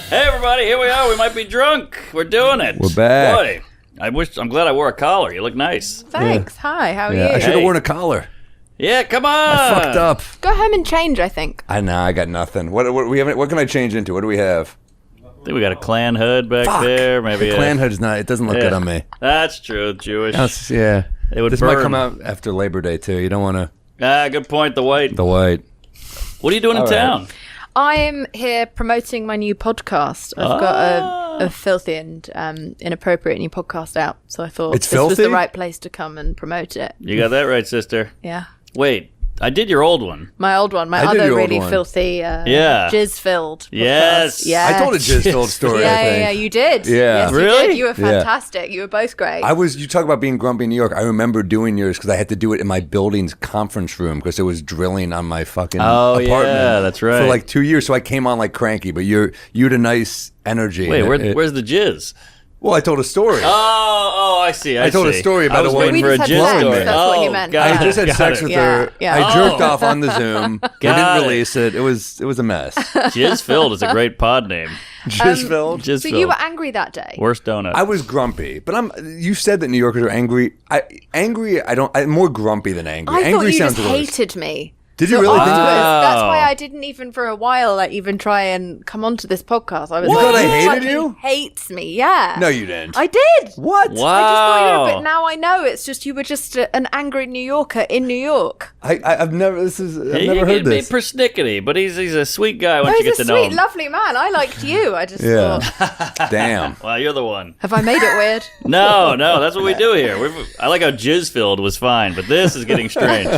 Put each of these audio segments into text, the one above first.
Hey everybody, here we are. We might be drunk. We're doing it. We're back. Boy, I'm glad I wore a collar. You look nice. Thanks. Hi, how are you? I should have worn a collar. Yeah, come on. I fucked up. Go home and change, I think. I got nothing. What can I change into? What do we have? I think we got a clan hood back there. Maybe the clan hood's not. It doesn't look good on me. That's true. Jewish. Yeah. It would this burn. might come out after Labor Day too. You don't want to. Good point. The white. What are you doing in town? I'm here promoting my new podcast. I've got a filthy and inappropriate new podcast out, so I thought this was the right place to come and promote it. You got that right, sister. Yeah. Wait, I did your old one. My old one. My other really filthy, jizz-filled. Yes. Yeah. I told a jizz-filled story, I think. Yeah, you did. Yeah. Yes, Really? You did. You were fantastic. You were both great. You talk about being grumpy in New York. I remember doing yours because I had to do it in my building's conference room because it was drilling on my fucking apartment. Yeah, that's right. For like 2 years, so I came on like cranky, but you had a nice energy. Wait, where's the jizz? Well, I told a story. Oh, I see. I told a story about a woman for a jizz story. That's what he meant. I just had sex with her. Yeah. I jerked off on the Zoom. We didn't release it. It was a mess. Jizz filled is a great pod name. Jizz filled. So you were angry that day. Worst donut. I was grumpy, but you said that New Yorkers are angry. I'm more grumpy than angry. I angry thought you sounds just worse. hated me. Did you really think that? That's why I didn't even for a while even try and come onto this podcast. I was You like, thought I "This hated fucking you?" hates me, yeah. No, you didn't. I did. What? I just thought Wow. but now I know it's just you were just an angry New Yorker in New York. I've never. I've never heard He this. persnickety, but he's a sweet guy once Oh, you he's get a to know sweet, him. lovely man. I liked you. I just thought, Damn. Well, you're the one. have I made it weird? No, that's what we do here. I like how jizz filled was fine, but this is getting strange.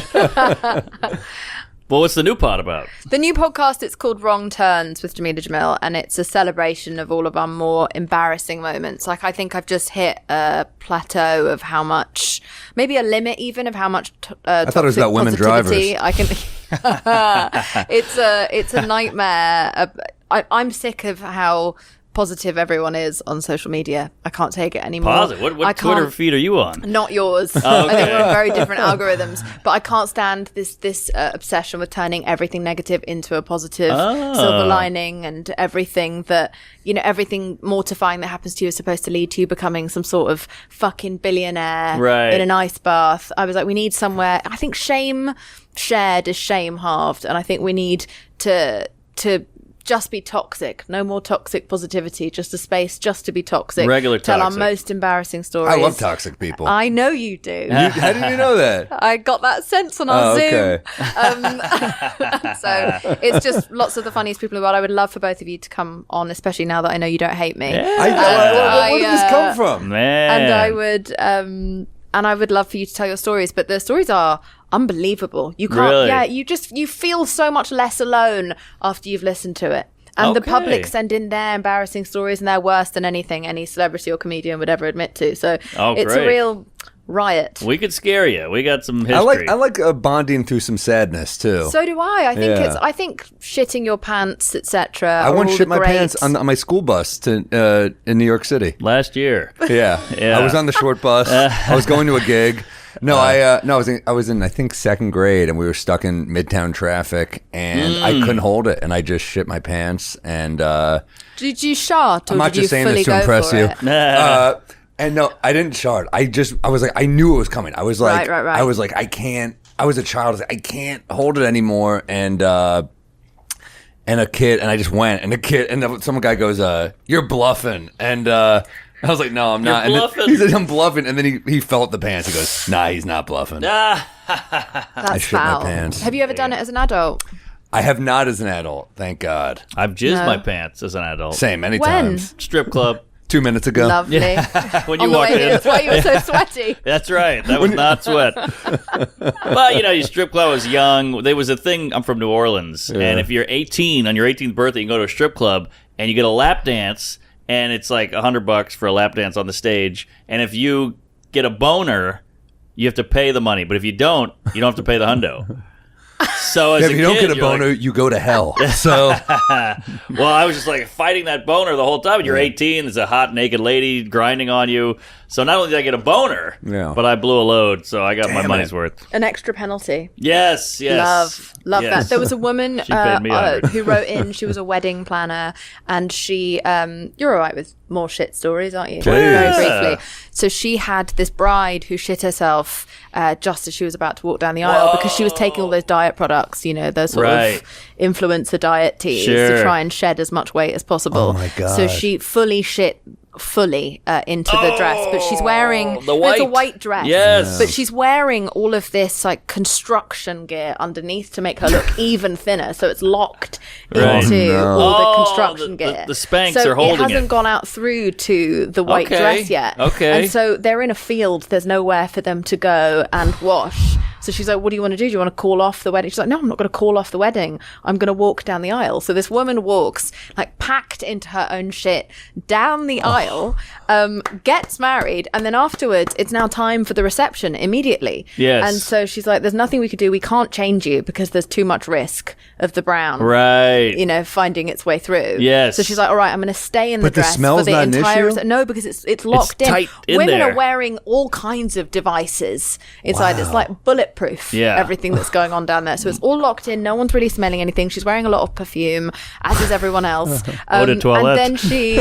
Well, what's the new pod about? The new podcast, it's called Wrong Turns with Jameela Jamil, and it's a celebration of all of our more embarrassing moments. Like, I think I've just hit a plateau of how much, maybe a limit even, of how much I thought it was about women drivers. I can. It's a nightmare. I'm sick of how positive everyone is on social media. I can't take it anymore. Positive? What Twitter feed are you on? Not yours. Okay. I think we're on very different algorithms. But I can't stand this obsession with turning everything negative into a positive silver lining, and everything mortifying that happens to you is supposed to lead to you becoming some sort of fucking billionaire in an ice bath. I was like, we need somewhere. I think shame shared is shame halved, and I think we need to just be toxic. No more toxic positivity. Just a space just to be toxic. Regular Tell toxic. our most embarrassing stories. I love toxic people. I know you do. How did you know that? I got that sense on our Zoom. Okay. So it's just lots of the funniest people in the world. I would love for both of you to come on, especially now that I know you don't hate me. Yeah. Where did this come from? Man. And I would love for you to tell your stories, but the stories are unbelievable. You can't, Really? you feel so much less alone after you've listened to it. And the public send in their embarrassing stories, and they're worse than anything any celebrity or comedian would ever admit to. So it's a real riot. We could scare you. We got some history. I like bonding through some sadness too. So do I. I think shitting your pants, etc. I once shit my pants on my school bus to in New York City Last year. Yeah. I was on the short bus. I was going to a gig. I was in I think second grade, and we were stuck in Midtown traffic, and I couldn't hold it, and I just shit my pants. And did you shart? Or I'm not did just you saying fully this to go impress for you. it? And no, I didn't shart. I was like, I knew it was coming. I was like, Right. I was like, I can't. I was a child. I was like, I can't hold it anymore. And a kid, and I just went, and some guy goes, "You're bluffing," and I was like, "No, I'm not." You're And bluffing. he said, "I'm bluffing," and then he felt the pants. He goes, "Nah, he's not bluffing." That's shit my foul. pants. Have you ever done it as an adult? I have not as an adult, thank God. I've jizzed No. my pants as an adult. Same, many When? times. Strip club. 2 minutes ago. Lovely. When On you the walked way here, in. that's why you were so sweaty. That's right. That was not sweat. But, you strip club was young. There was a thing, I'm from New Orleans, and if you're 18, on your 18th birthday, you can go to a strip club, and you get a lap dance, and it's like $100 for a lap dance on the stage. And if you get a boner, you have to pay the money. But if you don't have to pay the hundo. So as if you don't kid, get a you're like- boner, you go to hell. So well, I was just like fighting that boner the whole time. You're 18. There's a hot naked lady grinding on you. So not only did I get a boner, but I blew a load. So I got my money's worth. An extra penalty. Yes. Love yes. that. There was a woman paid me who wrote in. She was a wedding planner, and she. You're all right with more shit stories, aren't you? Very briefly. So she had this bride who shit herself just as she was about to walk down the aisle because she was taking all those diet products, those sort of influencer diet teas to try and shed as much weight as possible. Oh my God. So she fully shit into the dress, but she's wearing the white. It's a white dress. Yes. But she's wearing all of this like construction gear underneath to make her look even thinner, so it's locked into all the construction gear. The Spanx so are holding it hasn't gone out through to the white dress yet. Okay. And so they're in a field, there's nowhere for them to go and wash. So she's like, what do you want to do? Do you want to call off the wedding? She's like, no, I'm not going to call off the wedding. I'm going to walk down the aisle. So this woman walks, like packed into her own shit, down the aisle, gets married, and then afterwards, it's now time for the reception immediately. Yes. And so she's like, there's nothing we could do. We can't change you because there's too much risk of the brown. Right. Finding its way through. Yes. So she's like, all right, I'm going to stay in the But the dress smell's for the not an entire issue? No, because it's locked in. tight in Women there. are wearing all kinds of devices inside. It's like bulletproof. Yeah. Everything that's going on down there. So it's all locked in. No one's really smelling anything. She's wearing a lot of perfume, as is everyone else. Eau de toilette. And then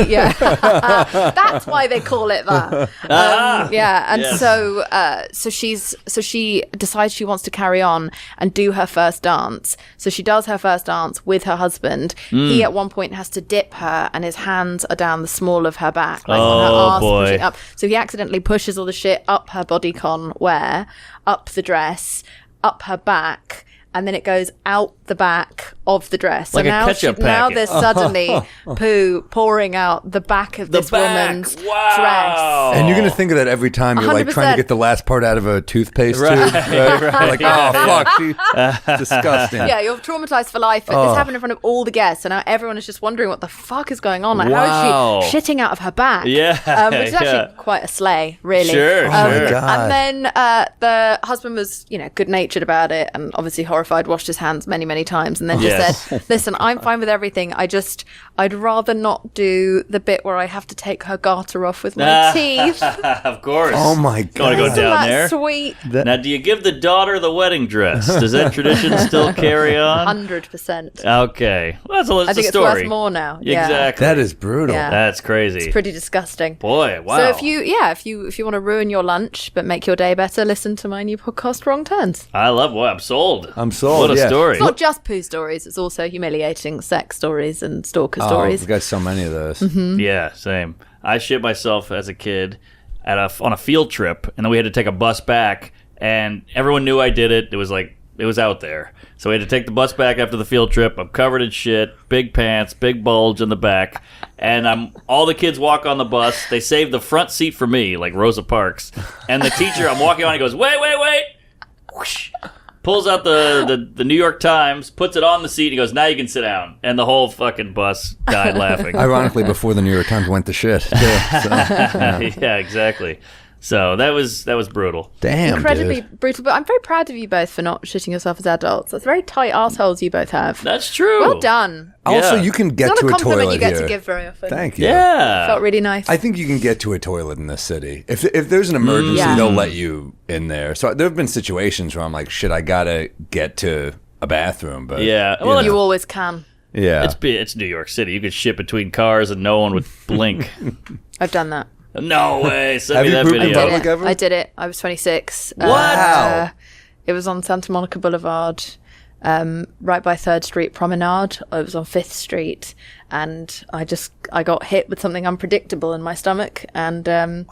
that's why they call it that. And so she decides she wants to carry on and do her first dance. So she does her first dance with her husband. He at one point has to dip her, and his hands are down the small of her back, like on her arse, boy. pushing up. So he accidentally pushes all the shit up her bodycon wear, up the dress, up her back, and then it goes out the back of the dress. Like so a now, ketchup packet. now there's suddenly poo pouring out the back of this woman's dress. And you're going to think of that every time you're like trying to 100%. get the last part out of a toothpaste tube. Like, oh, fuck. Disgusting. Yeah, you're traumatized for life. And this happened in front of all the guests, and now everyone is just wondering what the fuck is going on. Like, how is she shitting out of her back? Yeah, which is actually quite a slay, really. Sure, Oh my sure. God. And then the husband was, good-natured about it, and obviously horrified, washed his hands many, many times, and then just said, listen, I'm fine with everything. I'd rather not do the bit where I have to take her garter off with my teeth. Of course. Oh my God. Want to go Isn't down that there? sweet? Now, do you give the daughter the wedding dress? Does that tradition still carry on? 100%. Okay. Well, that's I think a story. it's worth more now. Yeah. Exactly. That is brutal. Yeah. That's crazy. Pretty disgusting. Boy, wow. So if you want to ruin your lunch but make your day better, listen to my new podcast, Wrong Turns. I love I'm sold. I'm sold, What a yeah. story. It's not just poo stories; it's also humiliating sex stories and stalker stories. We've got so many of those. Yeah, same. I shit myself as a kid on a field trip, and then we had to take a bus back, and everyone knew I did it. It was out there. So we had to take the bus back after the field trip. I'm covered in shit, big pants, big bulge in the back, and all the kids walk on the bus. They save the front seat for me, like Rosa Parks. And the teacher, I'm walking on, he goes, wait. Whoosh. Pulls out the New York Times, puts it on the seat, and he goes, now you can sit down. And the whole fucking bus died laughing. Ironically, before the New York Times went to shit. Too, so, Yeah, exactly. So that was brutal. damn, Incredibly dude. brutal, but I'm very proud of you both for not shitting yourself as adults. That's very tight assholes you both have. That's true. Well done. Also, Yeah. you can It's get not to a a compliment toilet you get here. to give very often. Thank you. Yeah. Felt really nice. I think you can get to a toilet in this city. If there's an emergency, Yeah. they'll let you in there. So there have been situations where I'm like, shit, I gotta get to a bathroom. But Yeah. you Well, know. you always can. yeah. It's New York City. You could shit between cars and no one would blink. I've done that. No way. Send Have me you that pooped in video. public ever? I did it. I was 26. Wow. It was on Santa Monica Boulevard, right by 3rd Street Promenade. I was on 5th Street, and I got hit with something unpredictable in my stomach, and I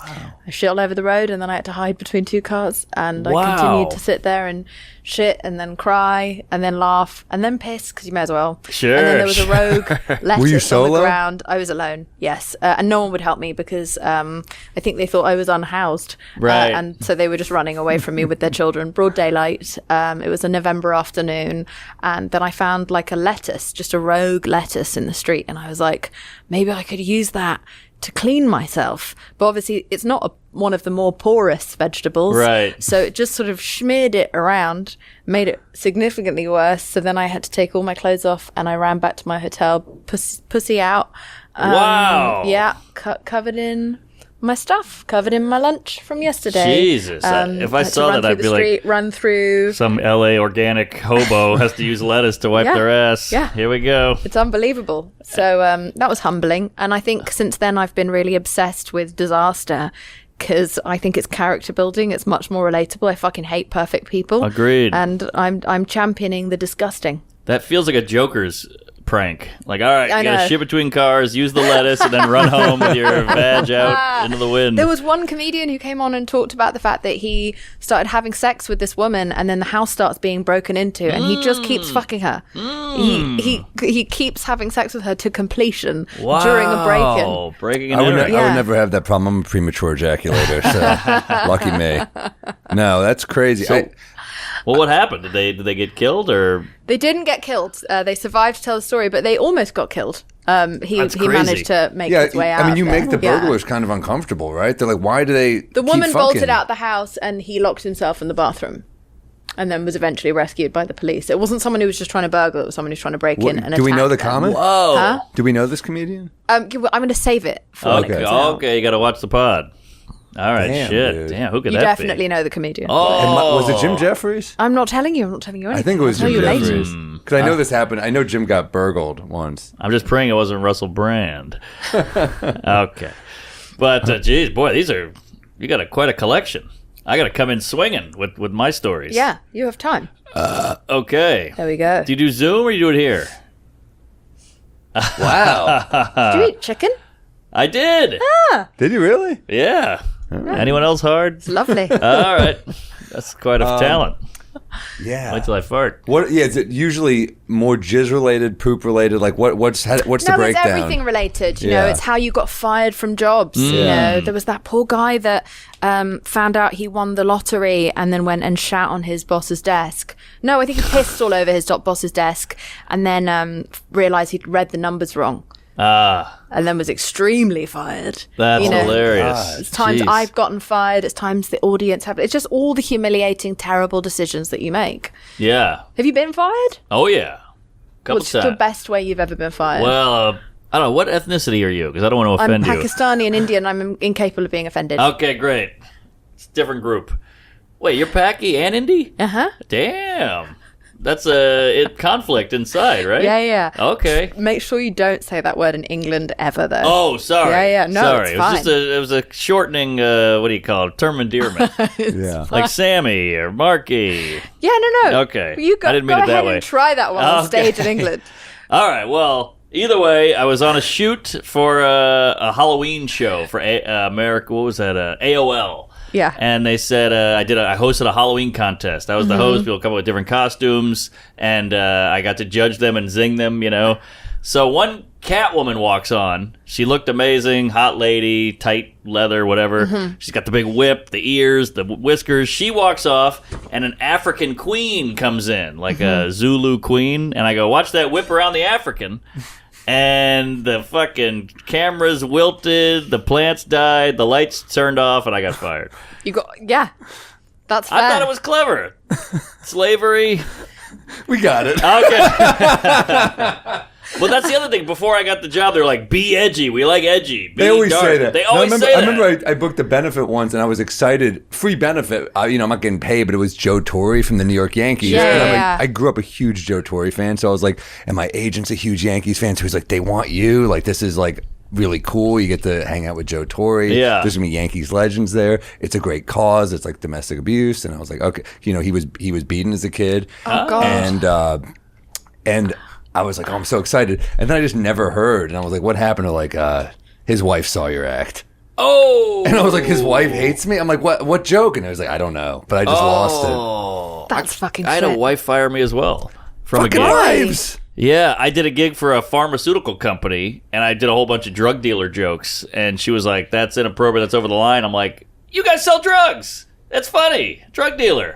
shit all over the road, and then I had to hide between two cars, and Wow. I continued to sit there and shit, and then cry, and then laugh, and then piss, because you may as well. Sure, And then there was a sure. rogue lettuce Were you on solo? the ground. I was alone, yes. And no one would help me because I think they thought I was unhoused. Right. And so they were just running away from me with their children. Broad daylight. It was a November afternoon. And then I found like a lettuce, just a rogue lettuce in the street. And I was like, maybe I could use that to clean myself. But obviously it's not one of the more porous vegetables. Right. So it just sort of smeared it around, made it significantly worse. So then I had to take all my clothes off and I ran back to my hotel, pussy out. Wow. Yeah, covered in my stuff, covered in my lunch from yesterday. Jesus. If I had to saw run that, through I'd the be street, like, run through. some LA organic hobo has to use lettuce to wipe Yeah. their ass. Yeah. Here we go. It's unbelievable. So that was humbling. And I think since then I've been really obsessed with disaster because I think it's character building. It's much more relatable. I fucking hate perfect people. Agreed. And I'm championing the disgusting. That feels like a Joker's prank. Like, all right, I you gotta know. shit between cars, use the lettuce, and then run home with your vag out into the wind. There was one comedian who came on and talked about the fact that he started having sex with this woman and then the house starts being broken into and he just keeps fucking her. He keeps having sex with her to completion during a break-in. Breaking and I entering. would never have that problem. I'm a premature ejaculator, so lucky me. No, that's crazy. Well, what happened? Did they get killed or? They didn't get killed. They survived to tell the story, but they almost got killed. He That's crazy. managed to make his way out. I mean, you of there. make the burglars kind of uncomfortable, right? They're like, why do they? The woman keep bolted fucking? out the house and he locked himself in the bathroom. And then was eventually rescued by the police. It wasn't someone who was just trying to burgle. It was someone who was trying to break in and Do we know the attack them. comic? Whoa. Huh? Do we know this comedian? I'm going to save it for when it Okay. comes out. Okay. You got to watch the pod. All right. Damn, shit. dude. Damn. Who could You that definitely be? know the comedian. Oh. Was it Jim Jeffries? I'm not telling you. I'm not telling you anything. I think it was I'll Jim tell you later. Jeffries. Because I know this happened. I know Jim got burgled once. I'm just praying it wasn't Russell Brand. Okay. But geez, boy, you got quite a collection. I got to come in swinging with my stories. Yeah, you have time. Okay. There we go. Do you do Zoom or you do it here? Wow. Do you eat chicken? I did. Did you really? Yeah. Anyone else hard? It's lovely. All right. That's quite a talent. Yeah. Wait till I fart. What? Yeah, is it usually more jizz related, poop related? Like what's the No, it's breakdown? everything related. You know, Yeah. it's how you got fired from jobs. You know, there was that poor guy that found out he won the lottery and then went and shat on his boss's desk. No, I think he pissed all over his boss's desk and then realized he'd read the numbers wrong. And then was extremely fired. That's You know, hilarious. It's times Jeez. I've gotten fired. It's times the audience have. It's just all the humiliating, terrible decisions that you make. Yeah. Have you been fired? Oh, yeah. Couple What's the times. best way you've ever been fired? Well, I don't know. What ethnicity are you? Because I don't want to I'm offend you. Pakistani and Indian. I'm incapable of being offended. Okay, great. It's a different group. Wait, you're Paki and Indy? Uh-huh. Damn. That's a conflict inside, right? Yeah. Okay. Make sure you don't say that word in England ever, though. Oh, sorry. Yeah. No, sorry. it's It was fine. just it was a shortening. What do you call it? Term endearment, Yeah. like Sammy or Marky. Yeah, no. Okay. You go, I didn't go mean it that ahead way. and try that one on Okay. stage in England. All right. Well, either way, I was on a shoot for a Halloween show for America. What was that? AOL. Yeah. And they said I hosted a Halloween contest. I was the host. People come up with different costumes, and I got to judge them and zing them. You know. So one Catwoman walks on. She looked amazing, hot lady, tight leather, whatever. She's got the big whip, the ears, the whiskers. She walks off, and an African queen comes in, like a Zulu queen. And I go, watch that whip around the African. And the fucking cameras wilted, the plants died, the lights turned off, and I got fired. Yeah. That's fair. I thought it was clever. Slavery. We got it. Okay. Well, that's the other thing. Before I got the job, they're like, be edgy. We like edgy. Be They always dark. say that. They always say that. I remember I booked a benefit once, and I was excited. Free benefit. I'm not getting paid, but it was Joe Torre from the New York Yankees. Yeah, and yeah. I grew up a huge Joe Torre fan, so I was like, and my agent's a huge Yankees fan, so he's like, they want you. Like, this is like really cool. You get to hang out with Joe Torre. Yeah. There's gonna be Yankees legends there. It's a great cause. It's like domestic abuse, and I was like, okay, he was beaten as a kid. Oh, God. And I was like, oh, I'm so excited. And then I just never heard. And I was like, what happened to like his wife saw your act? Oh. And I was like, his wife hates me? I'm like, what joke? And I was like, I don't know. But I just lost it. Oh. That's fucking I had a shit. wife fire me as well. From Fucking a gig. wives. Yeah, I did a gig for a pharmaceutical company, and I did a whole bunch of drug dealer jokes. And she was like, that's inappropriate. That's over the line. I'm like, you guys sell drugs. That's funny. Drug dealer.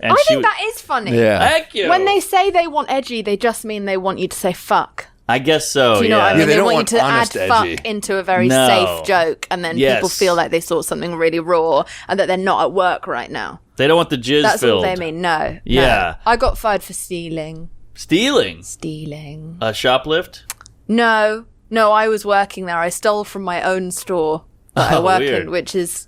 And I think that is funny. Yeah. Thank you. When they say they want edgy, they just mean they want you to say fuck. I guess so. Do you know what I mean? Yeah, they they don't want want you to add honest, edgy. fuck into a very No. safe joke, and then Yes. people feel like they saw something really raw and that they're not at work right now. They don't want the jizz That's filled. all they mean. No. Yeah. No. I got fired for stealing. Stealing. Stealing. A shoplift? No, I was working there. I stole from my own store that I work weird. in, which is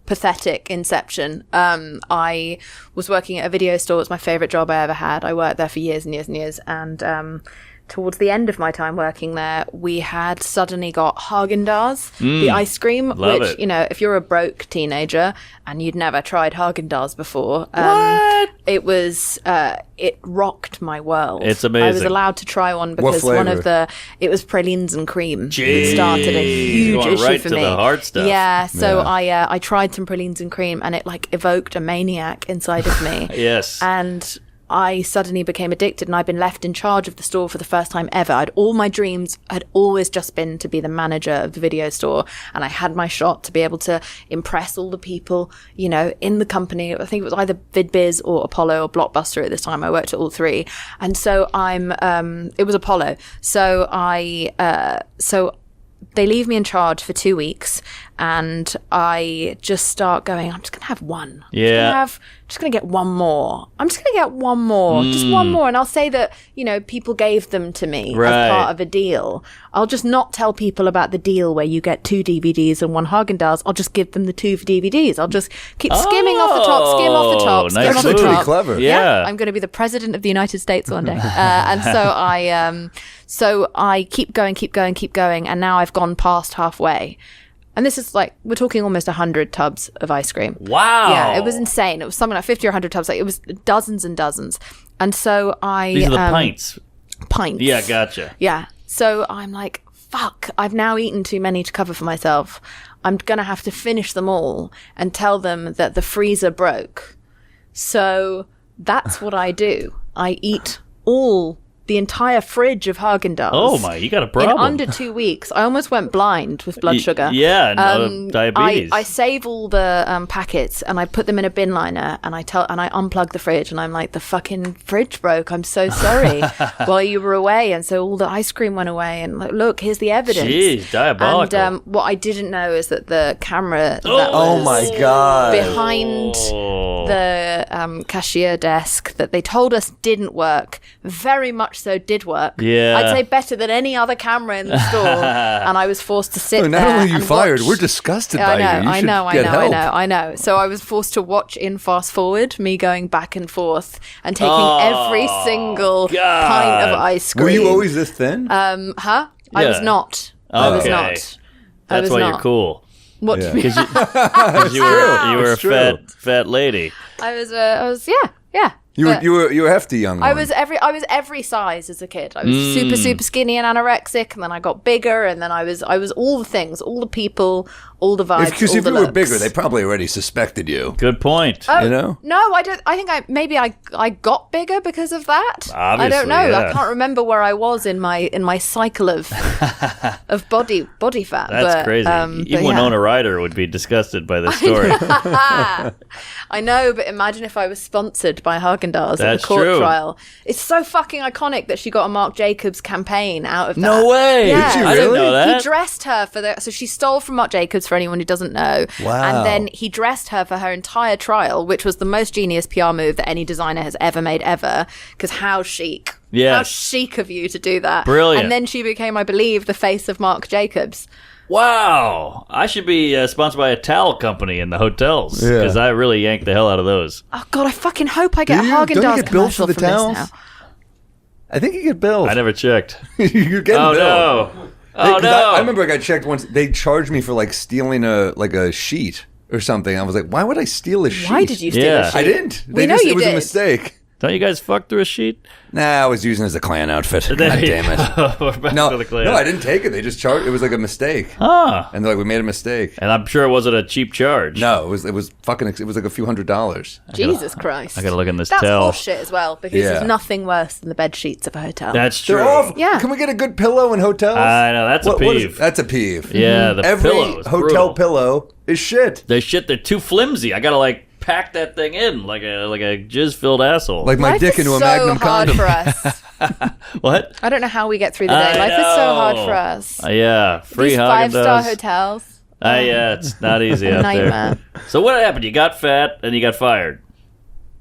pathetic inception. I was working at a video store. It's my favorite job I ever had. I worked there for years and years and years. And towards the end of my time working there, we had suddenly got Haagen-Dazs, the ice cream, Love which, it. you know, if you're a broke teenager and you'd never tried Haagen-Dazs before, What? it was, it rocked my world. It's I was amazing. allowed to try one because one of flavor? it was pralines and cream. Jeez. It started a huge Going issue right for to me. the hard stuff. Yeah, so Yeah. I tried some pralines and cream, and it like evoked a maniac inside of me. Yes. And I suddenly became addicted, and I've been left in charge of the store for the first time ever. All my dreams had always just been to be the manager of the video store, and I had my shot to be able to impress all the people, you know, in the company. I think it was either VidBiz or Apollo or Blockbuster at this time. I worked at all three, and so it was Apollo. So they leave me in charge for 2 weeks, and I just start going, I'm just going to have one. Just going to get one more. I'm just going to get one more. Just one more. And I'll say that, you know, people gave them to me Right. as part of a deal. I'll just not tell people about the deal where you get 2 DVDs and 1 Haagen-Dazs. I'll just give them the 2 DVDs. I'll just keep skimming off the top, skim off the top, skim nice off the move. top. Pretty clever. Yeah. I'm going to be the president of the United States one day. And so I keep going. And now I've gone past halfway. And this is like, we're talking almost 100 tubs of ice cream. Wow. Yeah, it was insane. It was something like 50 or 100 tubs. Like, it was dozens and dozens. And so These are the pints. Pints. Yeah, gotcha. Yeah. So I'm like, fuck, I've now eaten too many to cover for myself. I'm going to have to finish them all and tell them that the freezer broke. So that's what I do. I eat the entire fridge of Haagen-Dazs. Oh my, you got a problem. In under 2 weeks. I almost went blind with blood sugar. Yeah, no, diabetes. I save all the packets and I put them in a bin liner, and I unplug the fridge, and I'm like, the fucking fridge broke. I'm so sorry. While you were away, and so all the ice cream went away, and like, look, here's the evidence. Jeez, diabolical. And what I didn't know is that the camera that Oh was my God. behind the cashier desk that they told us didn't work, very much so did work. Yeah. I'd say better than any other camera in the store. And I was forced to sit No, not there only are you and fired, watch. we're disgusted I by know, you. You I should know, get help. I know. So I was forced to watch in fast forward, me going back and forth and taking every single God. pint of ice cream. Were you always this thin? I was Yeah. not. I was Okay. not. I That's was why not. you're cool. What do you mean? Because you were a It's true. fat lady. I was yeah. You But- were a hefty young one. I was every size as a kid. I was super skinny and anorexic, and then I got bigger, and then I was all the things, all the people, all the vibes. Because all if the you were looks. bigger, they probably already suspected you. Good point. Oh, You know? No, I don't. I think I got bigger because of that. I Obviously, don't know. yeah. I can't remember where I was in my cycle of body fat. That's but, crazy. but Even yeah. Winona Ryder would be disgusted by this story. I know, but imagine if I was sponsored by Haagen-Dazs at That's the court true. trial. It's so fucking iconic that she got a Marc Jacobs campaign out of that. No way. Yeah. Did you I didn't really? know that. He dressed her for so she stole from Marc Jacobs, for anyone who doesn't know. Wow. And then he dressed her for her entire trial, which was the most genius PR move that any designer has ever made ever. Because how chic. Yes. How chic of you to do that. Brilliant. And then she became, I believe, the face of Marc Jacobs. Wow. I should be sponsored by a towel company in the hotels. Yeah. Because I really yank the hell out of those. Oh, God, I fucking hope I get a Do you? Don't you Haagen-Dazs get billed commercial for the from towels? this now. I think you get billed. I never checked. You're getting Oh, billed. no. Oh, 'Cause no. I remember I got checked once. They charged me for like stealing a sheet or something. I was like, why would I steal a sheet? Why did you steal Yeah. a sheet? I didn't. We know you it was did. a mistake. Don't you guys fuck through a sheet? Nah, I was using it as a clan outfit. God damn it. We're back No, to the clan. no, I didn't take it. They just charged. It was like a mistake. Ah. And they're like, we made a mistake. And I'm sure it wasn't a cheap charge. No, it was fucking. It was like a few $100s. Jesus Christ. I gotta look in this That's tell. horseshit as well, because Yeah. there's nothing worse than the bed sheets of a hotel. That's true. They're awful. Yeah. Can we get a good pillow in hotels? I know, that's a What is- peeve. that's a peeve. Yeah, the Every pillow is hotel brutal. pillow is shit. They're too flimsy. I gotta pack that thing in like a jizz-filled asshole. Like my Life dick is into a so Magnum hard condom. for us. What? I don't know how we get through the day. Life is so hard for us. Yeah, free These Haagen-Dazs. 5-star hotels. Yeah, it's not easy out Nightmare. there. So what happened? You got fat and you got fired.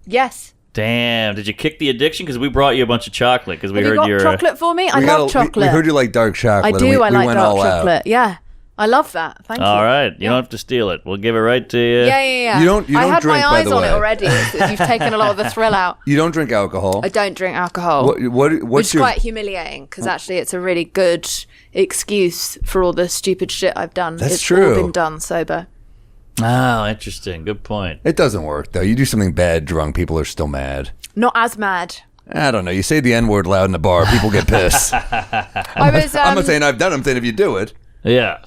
Yes. Damn! Did you kick the addiction? Because we brought you a bunch of chocolate. Because we Have you heard got your chocolate for me? I love chocolate. We heard you like dark chocolate. I do. And I like went dark all chocolate. Out. Yeah. I love that. Thank you. All right, you don't have to steal it. We'll give it right to you. Yeah. You don't I had drink, my by eyes the on way. it already. You've taken a lot of the thrill out. You don't drink alcohol. I don't drink alcohol. What's which is your... quite humiliating because actually it's a really good excuse for all the stupid shit I've done. That's it's true. all been done sober. Oh, interesting. Good point. It doesn't work, though. You do something bad drunk, people are still mad. Not as mad. I don't know. You say the N-word loud in the bar, people get pissed. I was. I'm not saying I've done it. I'm saying if you do it. Yeah.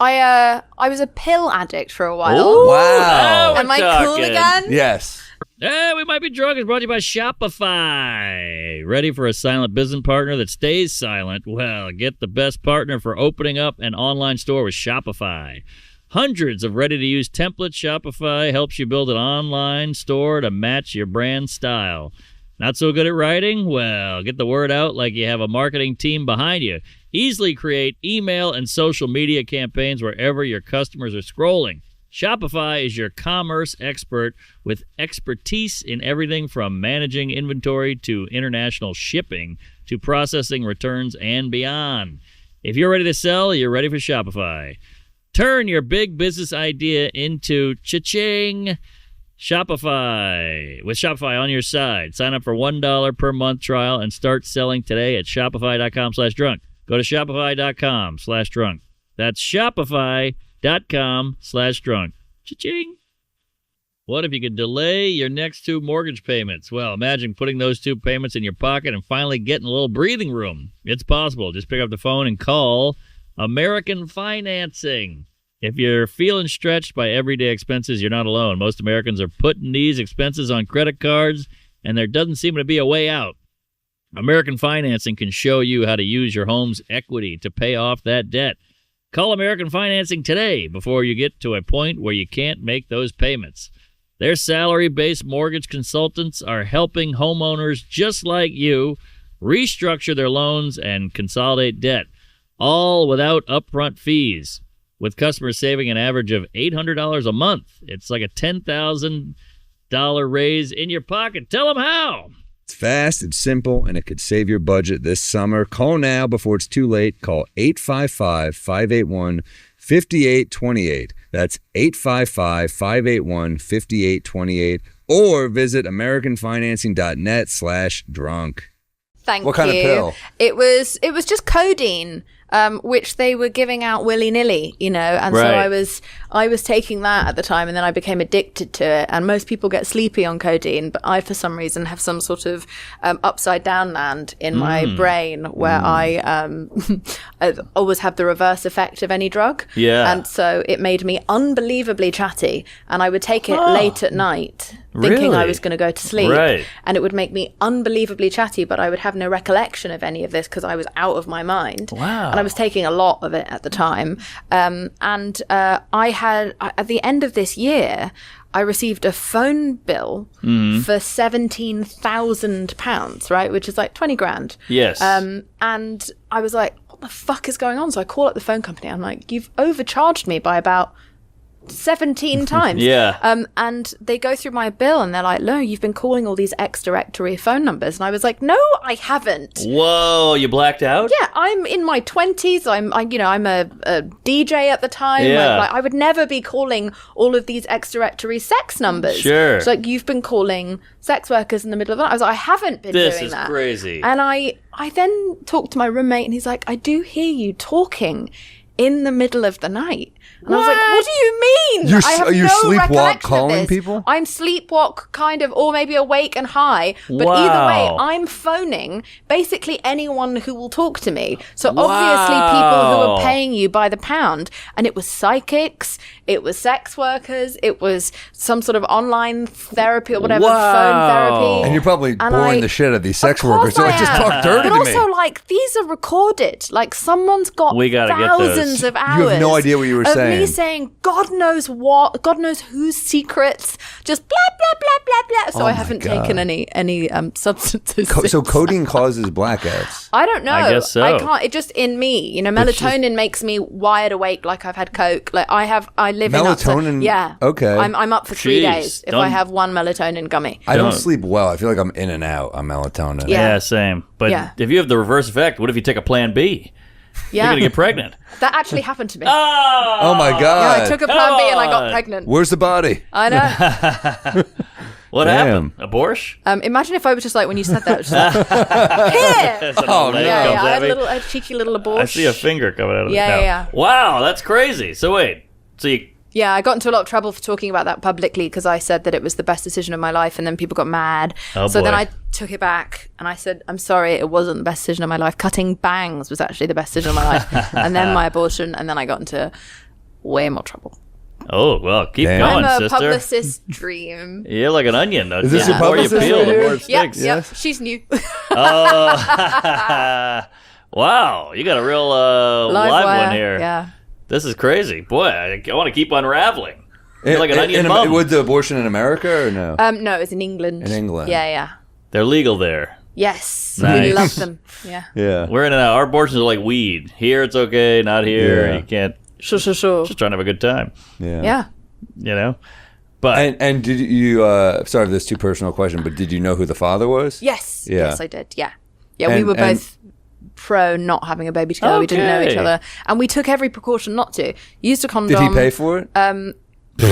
I was a pill addict for a while. Ooh, Wow. now Am we're I cool talking. again? Yes. Hey, We Might Be Drunk is brought to you by Shopify. Ready for a silent business partner that stays silent? Well, get the best partner for opening up an online store with Shopify. Hundreds of ready-to-use templates. Shopify helps you build an online store to match your brand style. Not so good at writing? Well, get the word out like you have a marketing team behind you. Easily create email and social media campaigns wherever your customers are scrolling. Shopify is your commerce expert with expertise in everything from managing inventory to international shipping to processing returns and beyond. If you're ready to sell, you're ready for Shopify. Turn your big business idea into cha-ching. Shopify. With Shopify on your side, sign up for $1 per month trial and start selling today at shopify.com/drunk. Go to shopify.com/drunk. That's shopify.com/drunk. Cha-ching. What if you could delay your next 2 mortgage payments? Well, imagine putting those 2 payments in your pocket and finally getting a little breathing room. It's possible. Just pick up the phone and call American Financing. If you're feeling stretched by everyday expenses, you're not alone. Most Americans are putting these expenses on credit cards, and there doesn't seem to be a way out. American Financing can show you how to use your home's equity to pay off that debt. Call American Financing today before you get to a point where you can't make those payments. Their salary-based mortgage consultants are helping homeowners just like you restructure their loans and consolidate debt, all without upfront fees. With customers saving an average of $800 a month, it's like a $10,000 raise in your pocket. Tell them how. It's fast, it's simple, and it could save your budget this summer. Call now before it's too late. Call 855-581-5828. That's 855-581-5828. Or visit AmericanFinancing.net/drunk. Thank you. What kind of pill? It was just codeine, which they were giving out willy-nilly, and so Right. I was taking that at the time, and then I became addicted to it. And most people get sleepy on codeine, but I, for some reason, have some sort of upside down land in my brain where I always have the reverse effect of any drug. Yeah. And so it made me unbelievably chatty, and I would take it late at night, thinking I Really? was going to go to sleep. Right. And it would make me unbelievably chatty, but I would have no recollection of any of this because I was out of my mind. Wow. And I was taking a lot of it at the time. At the end of this year, I received a phone bill for £17,000, right? Which is like 20 grand. Yes. And I was like, what the fuck is going on? So I call up the phone company. I'm like, you've overcharged me by about 17 times. Yeah. And they go through my bill and they're like, no, you've been calling all these ex-directory phone numbers. And I was like, no, I haven't. Whoa, you blacked out? Yeah, I'm in my 20s. I'm a DJ at the time. Yeah. Like, I would never be calling all of these ex-directory sex numbers. Sure. It's like, you've been calling sex workers in the middle of the night. I was like, I haven't been This doing is that. crazy. And I then talked to my roommate and he's like, I do hear you talking in the middle of the night. And I was like, what do you mean? I have you no sleepwalk recollection of calling this. people? I'm sleepwalk kind of, or maybe awake and high. But Wow. either way, I'm phoning basically anyone who will talk to me. So obviously people who Wow. are paying you by the pound. And it was psychics, it was sex workers, it was some sort of online therapy or whatever, Wow. phone therapy. And you're probably And boring the shit out of these sex Of course workers. So I like, just am. talk dirty but to me. also, like, these are recorded. Like, someone's got We gotta get those. thousands thousands of hours. You have no idea what you were of saying. me saying God knows what, God knows whose secrets, just blah blah blah blah blah. So Oh I my haven't God. taken any substances. So since. codeine causes blackouts. I don't know. I guess so. I can't. It just in me, melatonin makes me wired awake like I've had coke. Like I live in Melatonin? Yeah. Okay. I'm up for 3 Jeez, days if don't- I have one melatonin gummy. I don't Don't. sleep well. I feel like I'm in and out on melatonin. Yeah. Yeah, same. But Yeah. if you have the reverse effect, what if you take a Plan B? You're Yeah. gonna get pregnant. That actually happened to me. Oh my Yeah, God. I took a Plan B and I on. got pregnant. Where's the body? I know. What Damn. happened? Abortion? Imagine if I was just like when you said that, it was just like, here. Oh, Leg no. Yeah, comes yeah. I at had me. a cheeky little abortion. I see a finger coming out of Yeah, the no. yeah. Wow, that's crazy. So wait, so you Yeah, I got into a lot of trouble for talking about that publicly because I said that it was the best decision of my life, and then people got mad. Oh, so then boy. I took it back and I said, I'm sorry, it wasn't the best decision of my life. Cutting bangs was actually the best decision of my life. And then my abortion, and then I got into way more trouble. Oh well, keep Damn. going, I'm a sister. publicist dream. You're like an onion. Is this the your more you publicist peel, right the here? more it Yep, sticks. yep. She's new. Oh, wow, you got a real live wire. one here. Yeah. This is crazy, boy. I want to keep unraveling. You're like an onion in, mum. Would the abortion in America or no? No, it was in England. In England. Yeah, yeah. They're legal there. Yes. Nice. We love them. Yeah. Yeah. We're in our abortions are like weed. Here it's okay, not here. Yeah. You can't. Sure. Just trying to have a good time, Yeah. Yeah. you know. But And did you? Sorry, if this is too personal question, but did you know who the father was? Yes. Yeah. Yes, I did. Yeah. Yeah, we And- were and- both pro not having a baby together. We didn't know each Okay. other. And we took every precaution not to. Used a condom. Did he pay for it?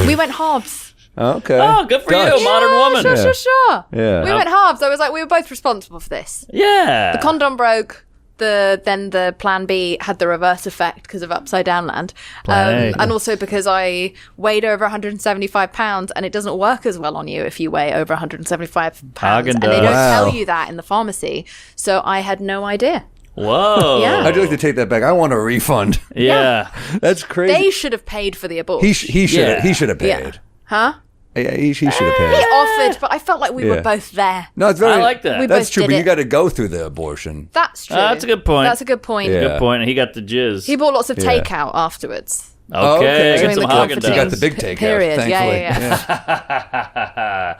We went halves. Okay. oh, good for Dutch. you, modern woman. Sure. Yeah. We went halves. I was like, we were both responsible for this. Yeah. The condom broke. Then the Plan B had the reverse effect because of upside down land, Right. and also because I weighed over 175 pounds, and it doesn't work as well on you if you weigh over 175 pounds, and they don't Wow. tell you that in the pharmacy. So I had no idea. Whoa. Yeah. I'd like to take that back. I want a refund. Yeah. That's crazy. They should have paid for the abortion. he should Yeah. he should have paid. Yeah. Huh? Yeah, he should have He paid. offered, but I felt like we Yeah. were both there. No, it's very. I like that. We That's both true, did but you it. got to go through the abortion. That's true. That's a good point. That's a good point. Yeah. Good point. He got the jizz. He bought lots of Yeah. takeout afterwards. Okay, Oh, okay. get During some the Haagen comforting You got the Dazs. big takeout, period. thankfully. Yeah.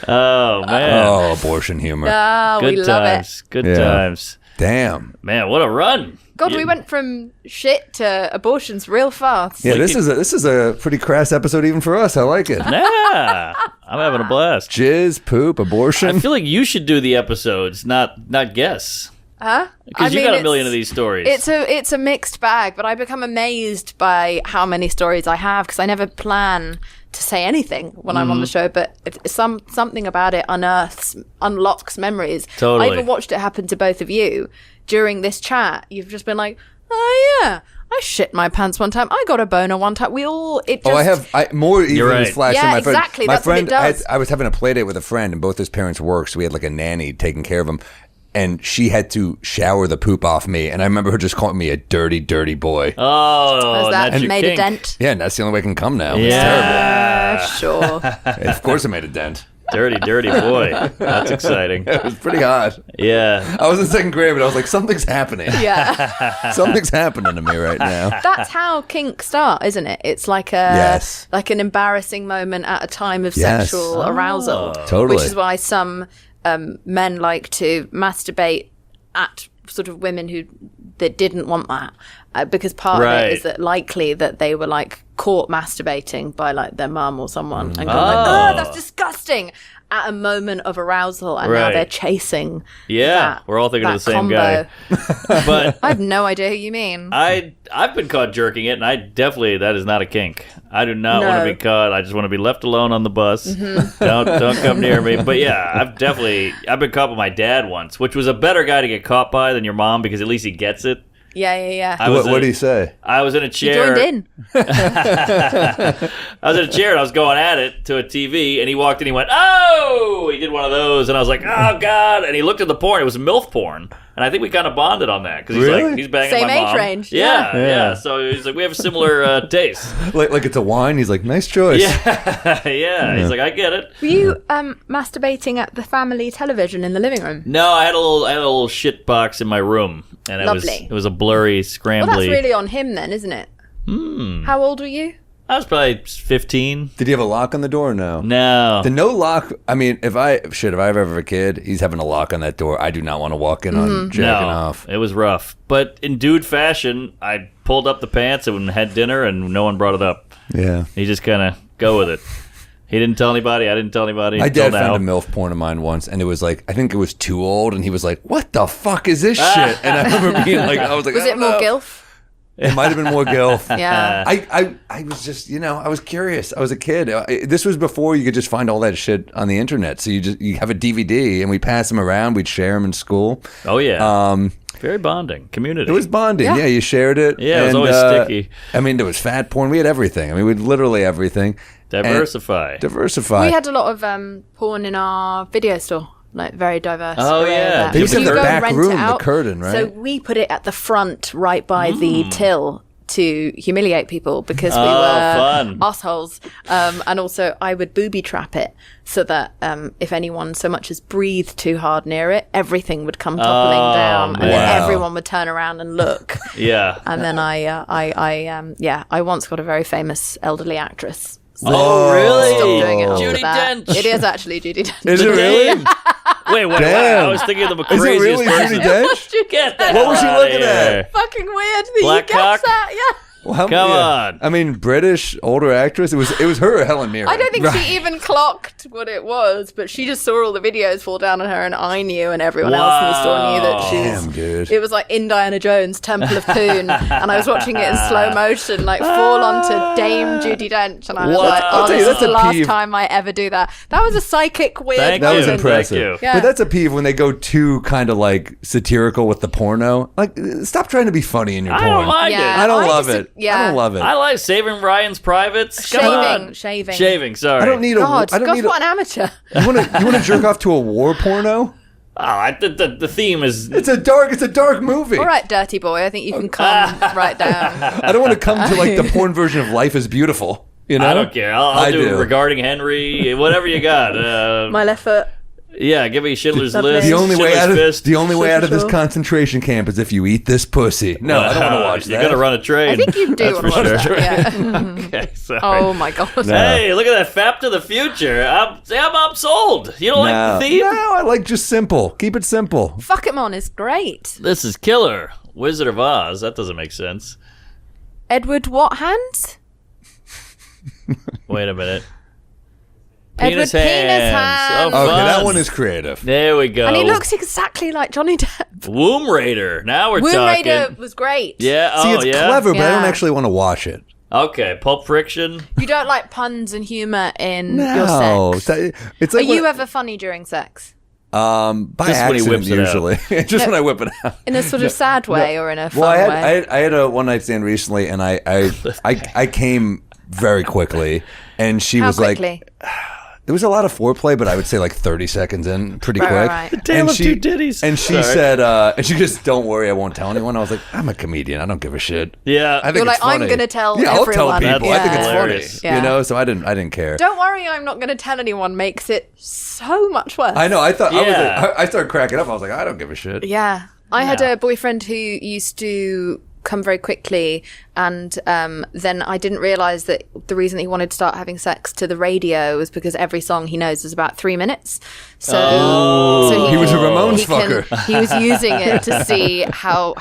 Oh man. Oh, abortion humor. Oh, we Good love times. it. Good Yeah. times. Damn. Man, what a run. God, You- we went from shit to abortions real fast. Yeah, this is a pretty crass episode even for us. I like it. Yeah. I'm having a blast. Jizz, poop, abortion. I feel like you should do the episodes, not guess. Huh? Because you got a million of these stories. It's a mixed bag, but I become amazed by how many stories I have because I never plan to say anything when I'm on Mm-hmm. the show. But something about it unlocks memories. Totally. I even watched it happen to both of you during this chat. You've just been like, oh yeah, I shit my pants one time. I got a boner one time. I more even right. is flashing Yeah, my friend. exactly, My that's what friend it does. I was having a play date with a friend, and both his parents worked, so we had like a nanny taking care of him. And she had to shower the poop off me, and I remember her just calling me a dirty, dirty boy. oh, Has that that's your made a kink. dent? Yeah, and that's the only way I can come now. Yeah. It's Sure. terrible. Of course, it made a dent. Dirty, dirty boy. That's exciting. It was pretty hot. Yeah. I was in second grade, but I was like, something's happening. Yeah. Something's happening to me right now. That's how kink start, isn't it? It's like Yes. like an embarrassing moment at a time of Yes. sexual arousal. Totally. Which is why some men like to masturbate at sort of women that didn't want that. Because part of Right. it is that likely that they were like caught masturbating by like their mum or someone and gone like, Oh. oh, that's disgusting at a moment of arousal, and now Right. they're chasing. Yeah. that- We're all thinking of that the same combo. guy. But I have no idea who you mean. I've been caught jerking it, and that is not a kink. I do not want to No. be caught. I just want to be left alone on the bus. Don't come near me. But yeah, I've been caught by my dad once, which was a better guy to get caught by than your mom because at least he gets it. Yeah. What do you say? I was in a You chair. joined in. I was in a chair and I was going at it to a TV, and he walked in. He went, "Oh!" He did one of those, and I was like, "Oh God!" And he looked at the porn. It was MILF porn. And I think we kind of bonded on that because Really? he's banging Same my age mom. range, Yeah, yeah. yeah. So he's like, we have a similar taste. Like it's a wine. He's like, nice choice. Yeah. He's like, I get it. Were you masturbating at the family television in the living room? No, I had a little shit box in my room, and Lovely. it was a blurry, scrambly. Well, that's really on him then, isn't it? How old were you? I was probably 15. Did he have a lock on the door? Or no. No. The no lock. I mean, if I ever have a kid, he's having a lock on that door. I do not want to walk in on jacking No, off. it was rough. But in dude fashion, I pulled up the pants and had dinner, and no one brought it up. Yeah. He just kind of go with it. He didn't tell anybody. I didn't tell anybody. My until dad now. found a MILF porn of mine once, and it was like, I think it was too old, and he was like, what the fuck is this shit? And I remember being like, I was like, Was I it don't more know. gilf? It might have been more gilf. Yeah. I was just, I was curious. I was a kid. This was before you could just find all that shit on the internet. So you have a DVD, and we pass them around. We'd share them in school. Oh, yeah. Very bonding. Community. It was bonding. Yeah, you shared it. Yeah, it was and, always sticky. I mean, there was fat porn. We had everything. I mean, we had literally everything. Diversify. Diversify. We had a lot of porn in our video store. Like very diverse. Oh, array of yeah. that. They used to You have go the and back rent room, it the out. curtain, right? So we put it at the front, right by the till, to humiliate people because we were fun. assholes. And also, I would booby trap it so that if anyone so much as breathed too hard near it, everything would come toppling down, and then Wow. everyone would turn around and look. Yeah. And then I once got a very famous elderly actress. So Oh, really? Stop doing it after Judi that. Dench. It is actually Judi Dench. Is it really? Wait. Damn. I was thinking of the Is it craziest really person. Judi Dench? Get that What was she outta looking at? here. Fucking weird that Black you guessed cock? that. Yeah. Well, Come on. I mean, British older actress. It was her or Helen Mirren. I don't think she even clocked what it was, but she just saw all the videos fall down on her, and I knew, and everyone else in the store knew that she was. Damn, dude. It was like Indiana Jones, Temple of Poon, and I was watching it in slow motion, like fall onto Dame Judi Dench, and I was What? like, I'll "Oh, tell you, this is that's the a last peeve. time I ever do that." That was a psychic weird Thank That was moment. impressive. Thank you. Yeah. But that's a peeve when they go too kind of like satirical with the porno. Like, stop trying to be funny in your I porn. don't mind Yeah. it. I don't I love just- it. yeah. I don't love it. I like saving Ryan's privates. Come on. Shaving. Shaving, sorry. I don't need God, I don't God, need what an amateur. You want to jerk off to a war porno? The theme is... It's a dark movie. All right, dirty boy, I think you can calm right down. I don't want to come to like the porn version of Life is Beautiful. You know? I don't care. I'll I do do. Regarding Henry, whatever you got. My left foot. Yeah, give me Schindler's Lovely. List. The only way Schindler's Fist. out of this Sure. concentration camp is if you eat this pussy. No, I don't want to watch You're that. gonna run a train. I think you do That's want for to watch sure. that. Yeah. Okay, sorry. Oh my god. Hey, look at that Fap to the Future. I'm sold. You don't like the theme? No, I like just simple. Keep it simple. Fuck It Mon is great. This is killer. Wizard of Oz. That doesn't make sense. Edward what hands? Wait a minute. Edward Penis Hands. Oh, Okay, fun. that one is creative. There we go. And he looks exactly like Johnny Depp. Womb Raider. Now we're Womb talking. Raider was great. Yeah. See, Oh, it's yeah. clever, but I don't Yeah. actually want to watch it. Okay. Pulp Friction. You don't like puns and humor in your No, sex. it's Are like you ever funny during sex? by Just when he accident whips it out. usually. Just when I whip it out. In a sort of sad way or in a fun Well, way? I had a one night stand recently, and I came very quickly, and she How was quickly? like. There was a lot of foreplay, but I would say like 30 seconds in, pretty Right, quick. right. Tale and of two ditties. And she Sorry. said, and she just, don't worry, I won't tell anyone. I was like, I'm a comedian. I don't give a shit. Yeah. I think You're it's like, I'm funny. gonna tell Yeah, I'll tell everyone. people. I think it's Yeah. Hilarious. funny. Yeah. You know, so I didn't care. Don't worry, I'm not going to tell anyone makes it so much worse. I know. I thought Yeah. I started cracking up. I was like, I don't give a shit. Yeah. I had Yeah. a boyfriend who used to come very quickly, and then I didn't realize that the reason he wanted to start having sex to the radio was because every song he knows is about 3 minutes. So, so He was a Ramones he can- fucker. He was using it to see how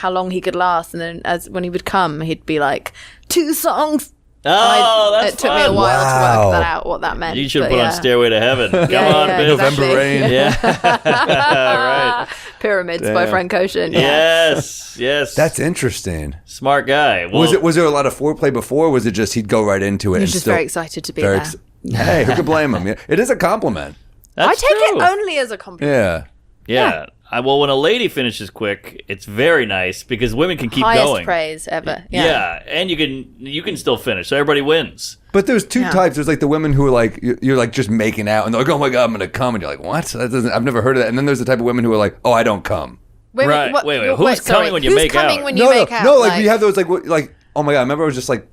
long he could last, and then when he would come, he'd be like 2 songs. Oh, that's It took me a fun. while to Wow. work that out, what that meant. You should but put yeah. on Stairway to Heaven. Come Yeah, on, yeah, bitch. November exactly. Rain. Yeah. right. Pyramids by Frank Ocean. Yeah. Yes. That's interesting. Smart guy. Well, Was there a lot of foreplay before? Or was it just he'd go right into it? He and was just still, very excited to be very there. Hey, who could blame him? Yeah. It is a compliment. I that's take true. it only as a compliment. Yeah. Yeah. Well, when a lady finishes quick, it's very nice because women can keep Highest going. praise ever. Yeah, and you can still finish, so everybody wins. But there's two Yeah. types. There's like the women who are like you're like just making out, and they're like, "Oh my god, I'm gonna come," and you're like, "What?" I've never heard of that. And then there's the type of women who are like, "Oh, I don't come." Right. Wait. Who's coming when you make out? Who's coming when you make out? No, like we have those like oh my god, I remember I was just like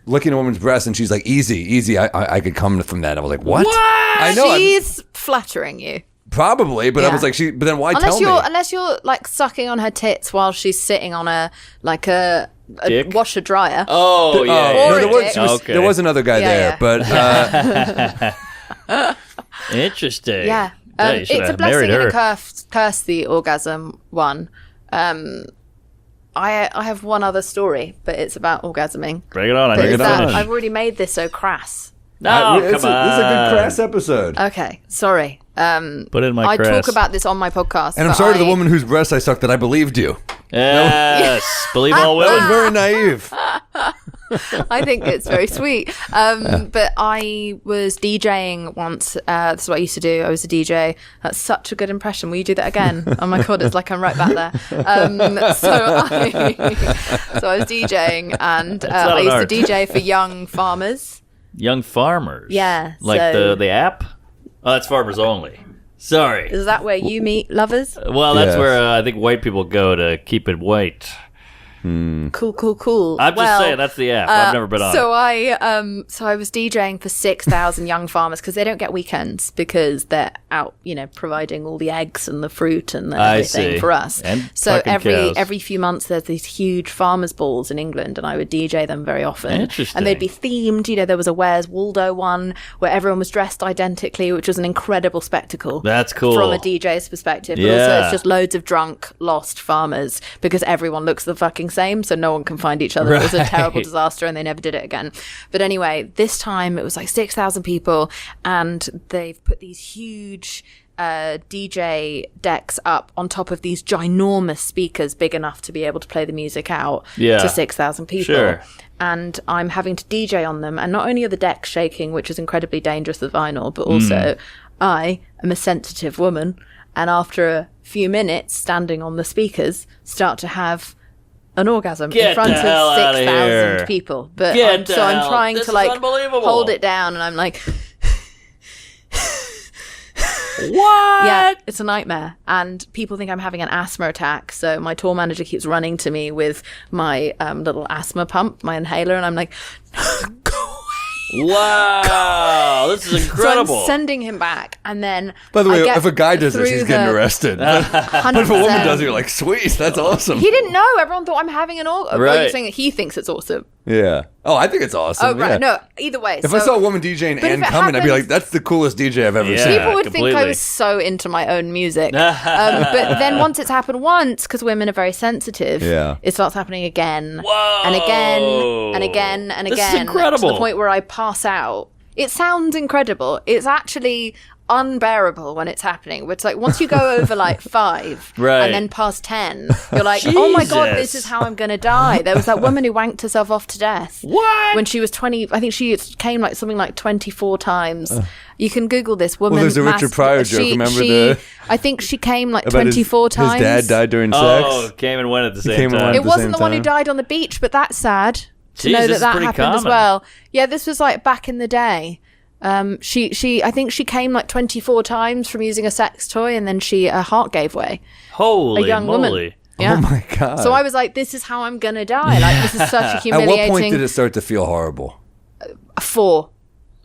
looking at a woman's breast and she's like, easy, I could come from that. I was like, what? I know. She's flattering you. Probably, but I was like, but then why tell me? Unless you're like sucking on her tits while she's sitting on a washer dryer. Oh, yeah. No, there was another guy there, but interesting. Yeah. It's a blessing and a curse, the orgasm one. I have one other story, but it's about orgasming. Bring it on. I've already made this so crass. No, come on. This is a good crass episode. Okay, sorry. Put in my crass. I talk about this on my podcast. And I'm sorry to the woman whose breast I sucked that I believed you. Yes, believe all That was women. very naive. I think it's very sweet. But I was DJing once. That's what I used to do. I was a DJ. That's such a good impression. Will you do that again? Oh my God, it's like I'm right back there. So I was DJing, and I used to DJ for young farmers. Young farmers. Yeah. Like so the app? Oh, that's farmers only. Sorry. is that where you meet lovers? Well, that's Yes. where I think white people go to keep it white. Cool. I'm just saying, that's the app. I've never been on So it. I was DJing for 6,000 young farmers because they don't get weekends because they're out, providing all the eggs and the fruit and everything see. for us. And so fucking cows. every few months there's these huge farmers' balls in England, and I would DJ them very often. Interesting. And they'd be themed. There was a Where's Waldo one where everyone was dressed identically, which was an incredible spectacle. That's cool. From a DJ's perspective. But Yeah. also it's just loads of drunk, lost farmers because everyone looks the fucking same, so no one can find each other. It was a terrible Right. disaster, and they never did it again. But anyway, this time it was like 6,000 people, and they've put these huge DJ decks up on top of these ginormous speakers big enough to be able to play the music out to 6,000 people. Sure. And I'm having to DJ on them, and not only are the decks shaking, which is incredibly dangerous with vinyl, but also I am a sensitive woman, and after a few minutes standing on the speakers, start to have an orgasm Get in front the of hell outta 6,000 here. people. But Get the I'm hell- trying this to is like unbelievable. hold it down, and I'm like, What? yeah, it's a nightmare. And people think I'm having an asthma attack. So my tour manager keeps running to me with my little asthma pump, my inhaler, and I'm like, go away. Wow, this is incredible. So I'm sending him back, and then By the I way, get if a guy does this, through he's getting the- arrested. But 100%. if a woman does it, you're like, sweet, that's awesome. He didn't know. Everyone thought I'm having an orgasm. Right. Well, you're saying that he thinks it's awesome. Yeah. Oh, I think it's awesome. Oh, right. Yeah. No, either way. If I saw a woman DJing But if and it coming, I'd be happens- like, that's the coolest DJ I've ever Yeah. seen. people would think I completely. was so into my own music. But then once it's happened once, because women are very sensitive, Yeah. it starts happening again Whoa. and again and again and This is again. incredible. To the point where I pass out. It sounds incredible. It's actually unbearable when it's happening. It's like once you go over like 5 Right. and then past 10, you're like, oh my God, this Jesus. is how I'm going to die. There was that woman who wanked herself off to death. What? When she was 20, I think she came like something like 24 times. You can Google this woman. there's a Richard Pryor joke, remember the- I think she came like About 24 his times. dad died during Oh, sex. came and went at the same came and time. went. It at the wasn't same the one who time. died on the beach, but that's sad to Jeez, know this that is that pretty happened as common. well. Yeah, this was like back in the day. I think she came like 24 times from using a sex toy, and then her heart gave way. Holy A young moly. woman. Yeah. Oh my God. So I was like, this is how I'm gonna die. Like this is such a At humiliating. what point did it start to feel horrible? 4.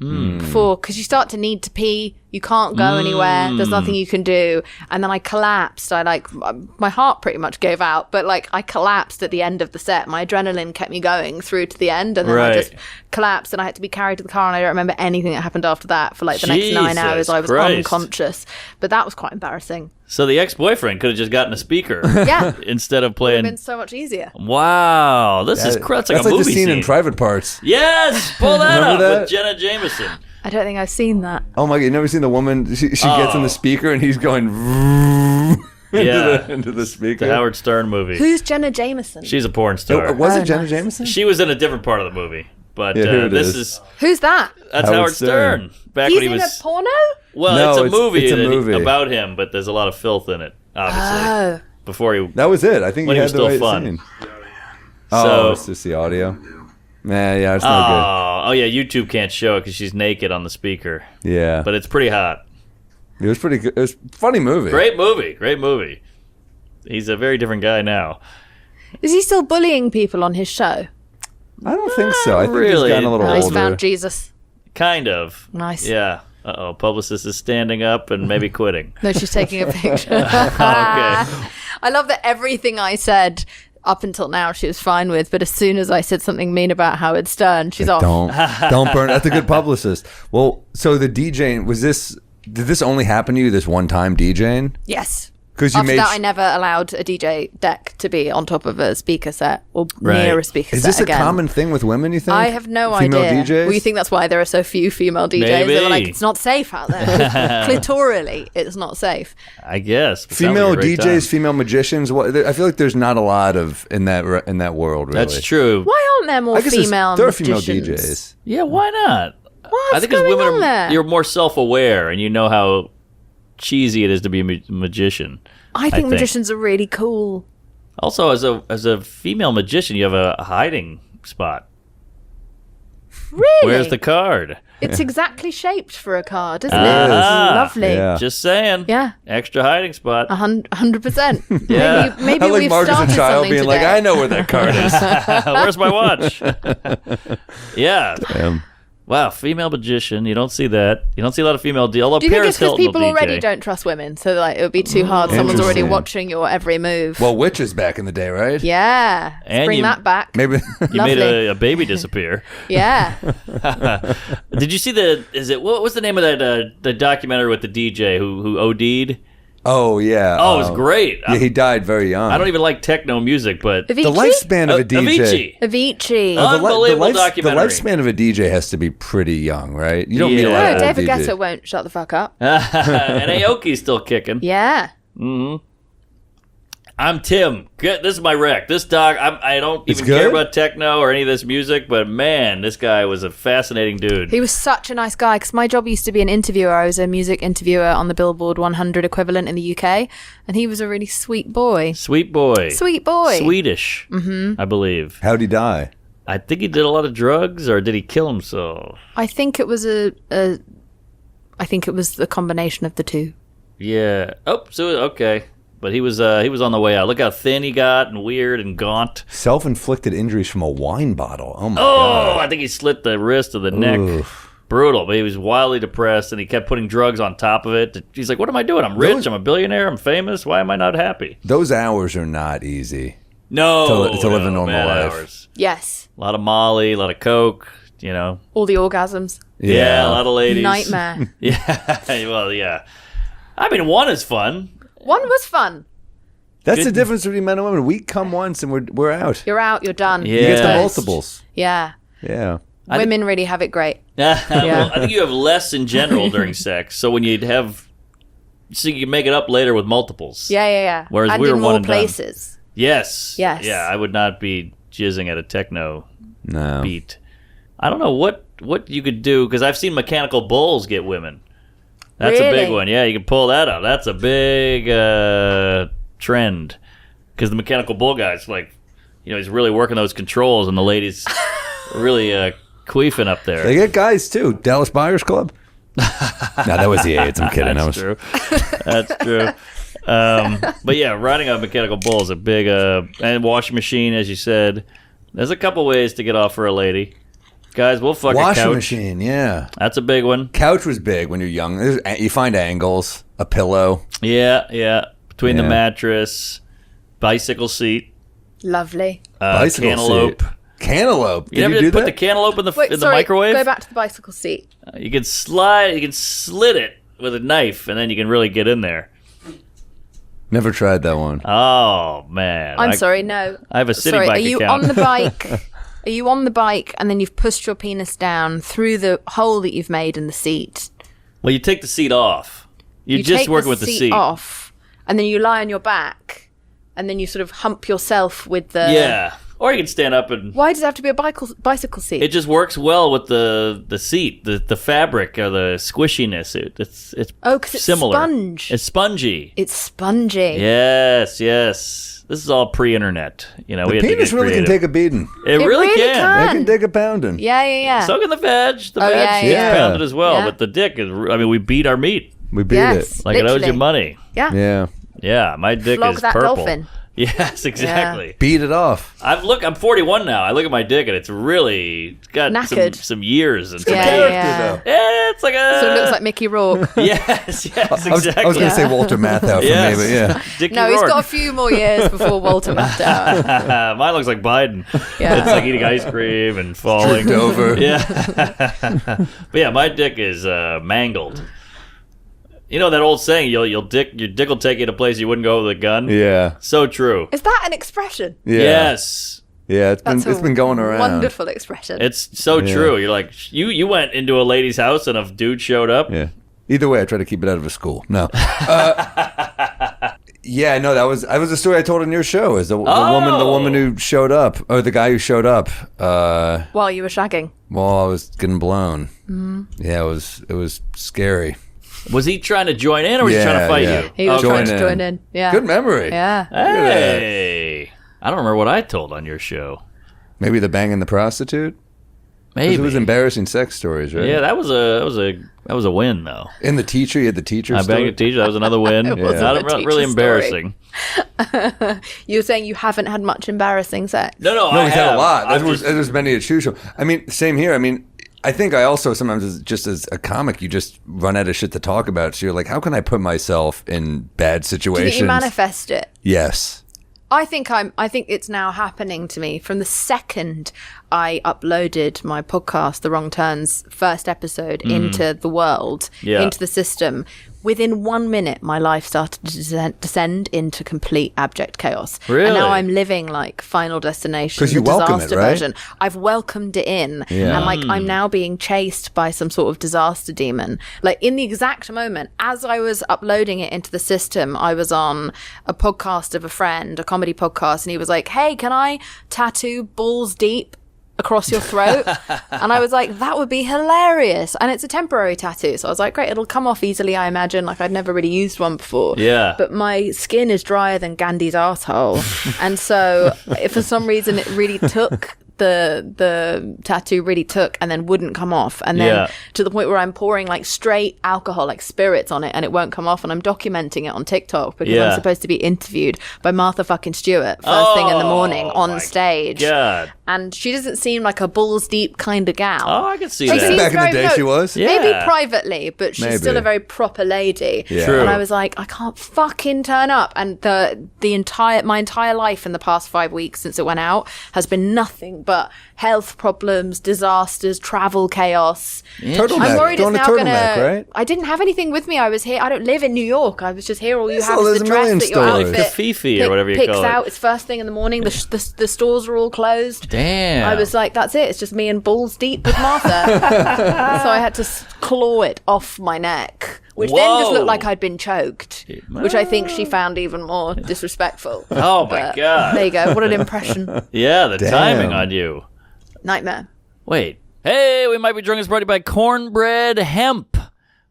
4, because you start to need to pee, you can't go anywhere, there's nothing you can do, and then I collapsed. My heart pretty much gave out, but like I collapsed at the end of the set. My adrenaline kept me going through to the end, and then I Right. just collapsed, and I had to be carried to the car, and I don't remember anything that happened after that for like the next 9 hours. Jesus I was Christ. unconscious, but that was quite embarrassing. So the ex-boyfriend could have just gotten a speaker Yeah, instead of it's playing. been so much easier. Wow, this is That's that's like a like movie the scene in Private Parts. Yes, pull that up Remember with that? Jenna Jameson. I don't think I've seen that. Oh my God, you never seen the woman? She gets in the speaker and he's going Yeah. into the speaker. The Howard Stern movie. Who's Jenna Jameson? She's a porn star. Was Oh, it Jenna nice. Jameson? She was in a different part of the movie, but Yeah, here it this is. Who's that? that's Howard Howard Stern. Back He's when he in was a porno? well, No, it's a it's- movie, it's a that movie. about him, but there's a lot of filth in it. Obviously, Oh. before he That was it. I think When he he had was the still right fun. scene. So- Oh, it's just the audio. Man, yeah, it's not oh yeah, YouTube can't show it because she's naked on the speaker, good. Yeah, but it's pretty hot. it was pretty good. It was a funny movie. Great movie. He's a very different guy now. Is he still bullying people on his show? I don't think so. I think really. he's gotten a little He's older. found Jesus. Kind of. Nice. Yeah. Uh-oh. Publicist is standing up and maybe quitting. No, she's taking a picture. Okay. I love that everything I said up until now she was fine with, but as soon as I said something mean about Howard Stern, she's off. Don't burn. That's a good publicist. Well, so the DJing did this only happen to you this one time DJing? Yes. Because you After made. that, I never allowed a DJ deck to be on top of a speaker set or Right. near a speaker Is set this again. a common thing with women? You think? I have no Female idea. DJs? Well, you think that's why there are so few female DJs? Maybe. They're like, it's not safe out there. Clitorally, it's not safe. I guess. Sounds Female like a great DJs, time. female magicians. I feel like there's not a lot of in that world. Really, That's true. Why aren't there more I guess female there are female magicians? DJs. Yeah, why not? What's I think 'cause going women on there? you're more self-aware and you know how cheesy it is to be a magician. I think magicians are really cool. Also, as a female magician, you have a hiding spot. Really? Where's the card? It's exactly shaped for a card, isn't it? Ah. It's lovely. Yeah. Just saying. Yeah. Extra hiding spot. 100%. Yeah. Maybe I like we've Mark as started a child something being today. like, I know where that card is. Where's my watch? Yeah. Damn. Wow, female magician. You don't see that. You don't see a lot of female D. Although Do you think Paris it's because Hilton people will already DJ. don't trust women? So like it would be too hard. Someone's already Interesting. watching your every move. Well, witches back in the day, right? Yeah. Let's And bring you- that back. Maybe. You made Lovely. a baby disappear. Yeah. Did you see what was the name of that the documentary with the DJ who OD'd? Oh yeah. Oh, it was great. Yeah, he died very young. I don't even like techno music, but The Avicii? lifespan of a DJ. Avicii. Avicii. Oh, Unbelievable the documentary. lifespan of a DJ has to be pretty young, right? You don't meet a Yeah. lot No, of David DJs. Guetta won't shut the fuck up. And Aoki's still kicking. Yeah. I'm Tim. This is my rec. This dog, I don't It's even care good? about techno or any of this music, but man, this guy was a fascinating dude. He was such a nice guy because my job used to be an interviewer. I was a music interviewer on the Billboard 100 equivalent in the UK, and he was a really sweet boy. Sweet boy. Sweet boy. Swedish, I believe. How'd he die? I think he did a lot of drugs, or did he kill himself? I think it was I think it was the combination of the two. Yeah. Oh, so okay. But he was on the way out. Look how thin he got and weird and gaunt. Self-inflicted injuries from a wine bottle. Oh my Oh, god. I think he slit the wrist of the neck. Oof. Brutal. But he was wildly depressed, and he kept putting drugs on top of it. He's like, what am I doing? I'm rich. I'm a billionaire. I'm famous. Why am I not happy? Those hours are not easy. No. To live a normal man life. hours. Yes. A lot of Molly, a lot of Coke, you know. All the orgasms. Yeah, a lot of ladies. Nightmare. Yeah. Well, yeah. I mean, one is fun. One was fun. That's Good. the difference between men and women. We come once and we're out. You're out, you're done. Yeah. You get the Yes. multiples. Yeah. Yeah. Women really have it great. Well, I think you have less in general during sex. So when you you can make it up later with multiples. Yeah. Whereas and we were in one more and done. places. Yes. Yes. Yeah, I would not be jizzing at a techno No. beat. I don't know what you could do, because I've seen mechanical bulls get women. That's a big Really? one. Yeah, you can pull that out. That's a big trend, because the mechanical bull guy's like, he's really working those controls, and the ladies really queefing up there. They get guys too. Dallas Buyers Club. No, that was the AIDS. I'm kidding. That's true. That's true. But yeah, riding a mechanical bull is a big and washing machine, as you said. There's a couple ways to get off for a lady. Guys, we'll fuck a Washing couch. machine. Yeah. That's a big one. Couch was big when you're young. You find angles, a pillow. Yeah. Between the Yeah. mattress, bicycle seat, Lovely. Bicycle cantaloupe. seat. Cantaloupe. You Did never you do put that? the cantaloupe in the Wait, in the sorry, microwave? go back to the bicycle seat. You can slit it with a knife, and then you can really get in there. Never tried that one. Oh man! I'm sorry, no. I have a city Sorry, bike are you account. on the bike? Are you on the bike and then you've pushed your penis down through the hole that you've made in the seat? Well, you take the seat off. You're just take working with the seat. off, and then you lie on your back, and then you sort of hump yourself with the. Yeah, or you can stand up and. Why does it have to be a bicycle seat? It just works well with the seat, the fabric or the squishiness. It's because it's similar. sponge. It's spongy. It's spongy. Yes. This is all pre-internet. We The had to penis get really can creative. take a beating. It really really can. They can take a pounding. Yeah. So can the veg. The Oh, veg yeah, is yeah. pounded as well, Yeah. but the dick is. I mean, we beat our meat We beat Yes. it. like it owes you Literally. money. Yeah. Yeah. Yeah, my dick Flog is that purple. dolphin. Yes, exactly. Beat it off. I'm 41 now. I look at my dick and it's got Knackered. some years and some Yeah, age. yeah. Yeah, it's like a. So it looks like Mickey Rourke. Yes, exactly. I was going to say Walter Matthau for Yes. me, but yeah. Dickie No, he's Rourke. got a few more years before Walter Matthau. Mine looks like Biden. Yeah. It's like eating ice cream and falling. Tripped over. Yeah. But yeah, my dick is mangled. You know that old saying, your dick will take you to a place you wouldn't go with a gun? Yeah. So true. Is that an expression? Yeah. Yes. Yeah, it's That's been going around. Wonderful expression. It's so true. You're like, you went into a lady's house and a dude showed up. Yeah. Either way, I try to keep it out of a school. No. Yeah, no, that was the story I told on your show. Is the woman who showed up, or the guy who showed up While you were shagging. while I was getting blown. Yeah, it was scary. Was he trying to join in or was he trying to fight you? He was Join trying to in. join in. Yeah. Good memory. Yeah. Hey. I don't remember what I told on your show. Maybe the banging the prostitute. 'Cause Maybe. it was embarrassing sex stories, right? Yeah, that was a win though. And the teacher, you had the teacher. I story? banged a teacher. That was another win. It wasn't Not a teacher really story. embarrassing. You're saying you haven't had much embarrassing sex? No, No, I he's had have. a lot. I'm There's many at Shoe Show. I mean, same here. I mean, I think I also sometimes, as a comic, you just run out of shit to talk about. So you're like, how can I put myself in bad Do situations? you manifest it? Yes. I think it's now happening to me from the second I uploaded my podcast, The Wrong Turns first episode, into the world, Yeah. into the system. Within 1 minute, my life started to descend into complete abject chaos. Really? And now I'm living like Final Destination, 'Cause you the welcome it, disaster right? version. I've welcomed it in. Yeah. And like I'm now being chased by some sort of disaster demon. Like in the exact moment, as I was uploading it into the system, I was on a podcast of a friend, a comedy podcast, and he was like, "Hey, can I tattoo balls deep across your throat?" And I was like, that would be hilarious. And it's a temporary tattoo. So I was like, great, it'll come off easily, I imagine. Like I'd never really used one before. Yeah. But my skin is drier than Gandhi's asshole. And so if for some reason it really took, the tattoo really took and then wouldn't come off. And then Yeah. to the point where I'm pouring like straight alcohol, like spirits on it, and it won't come off. And I'm documenting it on TikTok because Yeah. I'm supposed to be interviewed by Martha fucking Stewart first thing in the morning on stage. God. And she doesn't seem like a balls deep kind of gal. Oh, I can see She that. seems Back in the very- day, no, she was. Yeah. Maybe privately, but she's Maybe. still a very proper lady. Yeah. True. And I was like, I can't fucking turn up. And my entire life in the past 5 weeks since it went out has been nothing but health problems, disasters, travel chaos. Turtleneck. I'm worried Throw it's on a now going turtleneck, to. right? I didn't have anything with me. I was here. I don't live in New York. I was just here. All you have there's is the a dress million that your stories. outfit Kafifi or whatever you picks call it. out. It's first thing in the morning. The stores are all closed. Damn. I was like, that's it. It's just me and balls deep with Martha. So I had to claw it off my neck, which then just Whoa. looked like I'd been choked, which I think she found even more disrespectful. Oh, my But God. There you go. What an impression. Yeah, the Damn. timing on you. Nightmare. Wait. Hey, we might be drunk is brought to you by Cornbread Hemp.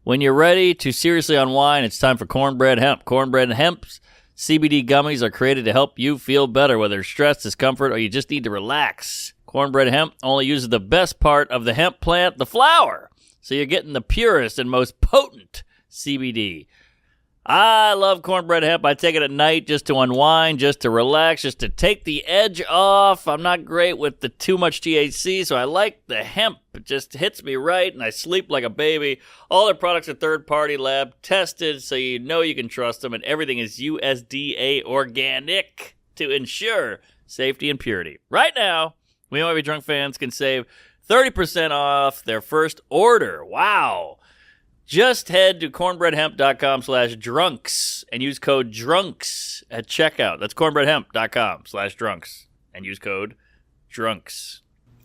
When you're ready to seriously unwind, it's time for Cornbread Hemp. Cornbread Hemp's CBD gummies are created to help you feel better, whether it's stress, discomfort, or you just need to relax. Cornbread Hemp only uses the best part of the hemp plant, the flower. So you're getting the purest and most potent CBD. I love cornbread hemp. I take it at night just to unwind, just to relax, just to take the edge off. I'm not great with the too much THC, so I like the hemp. It just hits me right, and I sleep like a baby. All their products are third-party lab tested, so you know you can trust them, and everything is USDA organic to ensure safety and purity. Right now, We Might Be Drunk fans can save 30% off their first order. Wow. Just head to cornbreadhemp.com/drunks and use code DRUNKS at checkout. That's cornbreadhemp.com/drunks and use code DRUNKS.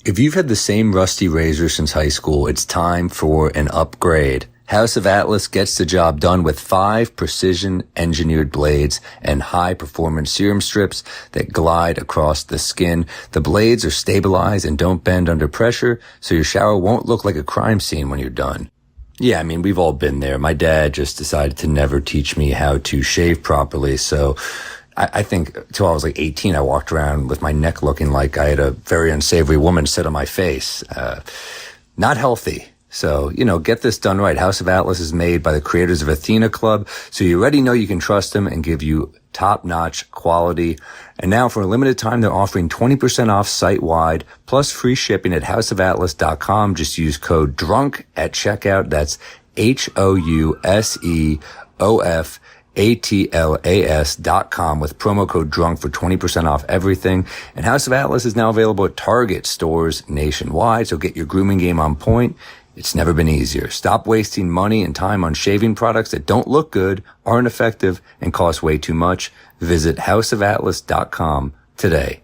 If you've had the same rusty razor since high school, it's time for an upgrade. House of Atlas gets the job done with 5 precision-engineered blades and high-performance serum strips that glide across the skin. The blades are stabilized and don't bend under pressure, so your shower won't look like a crime scene when you're done. Yeah, I mean, we've all been there. My dad just decided to never teach me how to shave properly, so I think till I was like 18, I walked around with my neck looking like I had a very unsavory woman sit on my face. Not healthy. So, get this done right. House of Atlas is made by the creators of Athena Club, so you already know you can trust them and give you top-notch quality. And now, for a limited time, they're offering 20% off site-wide, plus free shipping at houseofatlas.com. Just use code DRUNK at checkout. That's HOUSEOFATLAS.com with promo code DRUNK for 20% off everything. And House of Atlas is now available at Target stores nationwide, so get your grooming game on point. It's never been easier. Stop wasting money and time on shaving products that don't look good, aren't effective, and cost way too much. Visit houseofatlas.com today.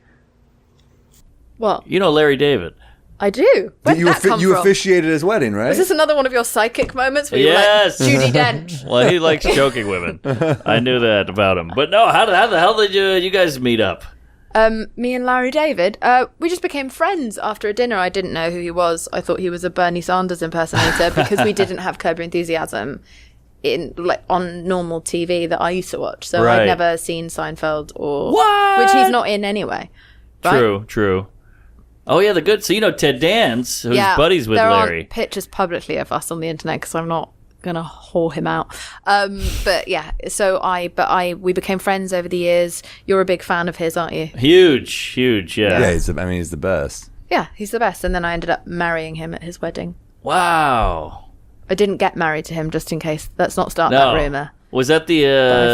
Well, You know Larry David. I do. Where did that come You from? officiated his wedding, right? Was this another one of your psychic moments where Yes. you were like, Judi Dench? Well, he likes choking women. I knew that about him. But no, how the hell did you guys meet up? Me and Larry David, we just became friends after a dinner. I didn't know who he was. I thought he was a Bernie Sanders impersonator because we didn't have Curb Your Enthusiasm on normal TV that I used to watch. So Right. I'd never seen Seinfeld What? which he's not in anyway. Right? True. Oh, yeah, the good. So, Ted Dance, who's buddies with there Larry. aren't pictures publicly of us on the internet because I'm not gonna whore him out. But yeah, so we became friends over the years. You're a big fan of his, aren't you? Huge, yeah. Yeah, he's the best. Yeah, he's the best. And then I ended up marrying him at his wedding. Wow. I didn't get married to him, just in case. Let's not start No. that rumor. Was that the... I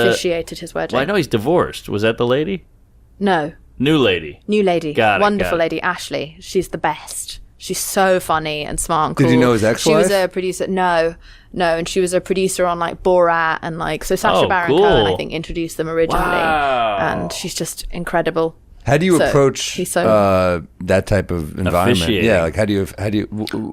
officiated his wedding. Well, I know he's divorced. Was that the lady? No. New lady. New lady. Got it, Wonderful got it. lady. Ashley. She's the best. She's so funny and smart and cool. Did you know his ex-wife? She was a producer. No. And she was a producer on Borat and so Sacha Oh, Baron cool. Cohen, I think, introduced them originally. Wow. And she's just incredible. How do you So, approach he's so- that type of environment? Officiating. Yeah, how do you?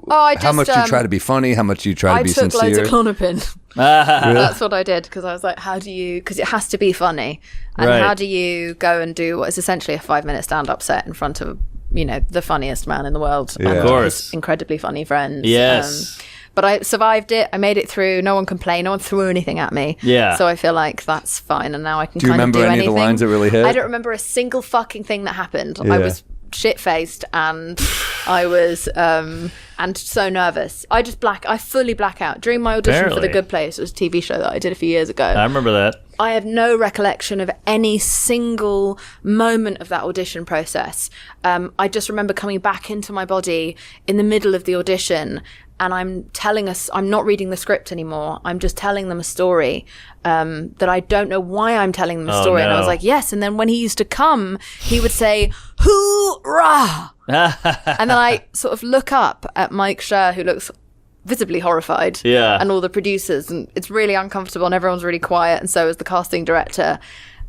I how much just, do you try to be funny? How much do you try to I be took loads sincere? of Clonopin. That's what I did because I was like, how do you? Because it has to be funny, and Right. how do you go and do what is essentially a 5-minute stand-up set in front of the funniest man in the world, Yeah. and Of course. his incredibly funny friends. Yes. But I survived it. I made it through. No one complained. No one threw anything at me. Yeah. So I feel like that's fine, and now I can Do you kind of remember do any anything. of the lines that really hit? I don't remember a single fucking thing that happened. Yeah. I was shit-faced and I was and so nervous. I fully black out. During my audition for Apparently. The Good Place, it was a TV show that I did a few years ago. I remember that. I have no recollection of any single moment of that audition process. I just remember coming back into my body in the middle of the audition, and I'm not reading the script anymore. I'm just telling them a story that I don't know why I'm telling them a Oh, story. And I no. was like, yes. And then when he used to come, he would say, hoorah! And then I sort of look up at Mike Scher, who looks visibly horrified. Yeah. And all the producers, and it's really uncomfortable and everyone's really quiet, and so is the casting director.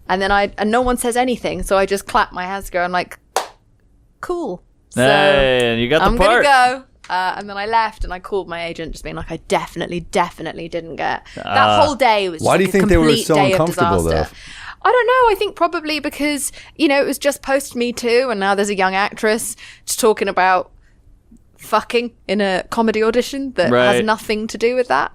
And then and no one says anything, so I just clap my hands together. I'm like, cool. So Hey, and you got the I'm part. gonna go. And then I left and I called my agent, just being like, I definitely didn't get that whole day was. Why do you just a think they were complete so day of uncomfortable, disaster. I don't know. I think probably because it was just post Me Too, and now there's a young actress just talking about fucking in a comedy audition that Right. has nothing to do with that.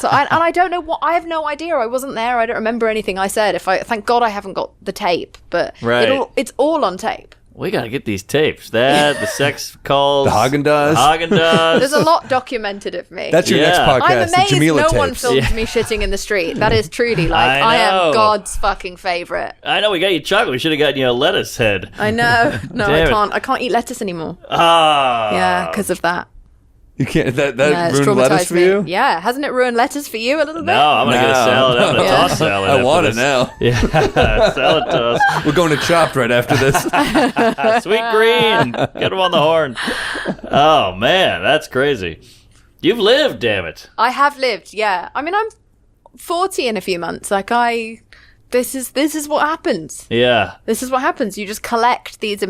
So I don't know what. I have no idea. I wasn't there. I don't remember anything I said. Thank God I haven't got the tape, but Right. it's all on tape. We got to get these tapes. That, the sex calls. The Haagen-Dazs. Haagen-Dazs. There's a lot documented of me. That's your next Yeah. podcast. I'm amazed the Jameela no tapes. one filmed me shitting in the street. That is truly I I know. am God's fucking favorite. I know we got you chocolate. We should have gotten you a lettuce head. I know. No, Damn it. I can't eat lettuce anymore. Ah. Yeah, because of that. You can't. That Yeah, it's ruined lettuce traumatized for me. you. Yeah, hasn't it ruined lettuce for you a little bit? No, I'm going to get a salad. I'm going to Yeah. toss salad. I after want this. it now. Yeah, salad toss. We're going to Chopped right after this. Sweet green. Get him on the horn. Oh, man, that's crazy. You've lived, damn it. I have lived, yeah. I mean, I'm 40 in a few months. This is what happens. Yeah. This is what happens. You just collect these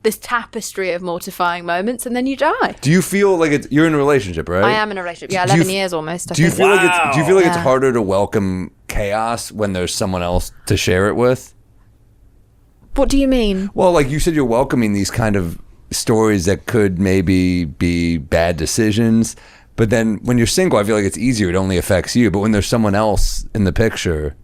this tapestry of mortifying moments, and then you die. Do you feel like you're in a relationship, right? I am in a relationship. Yeah, Do you 11 years almost. Do you feel like it's? Do you feel like it's Yeah. harder to welcome chaos when there's someone else to share it with? What do you mean? Well, like you said, you're welcoming these kind of stories that could maybe be bad decisions. But then when you're single, I feel like it's easier. It only affects you. But when there's someone else in the picture,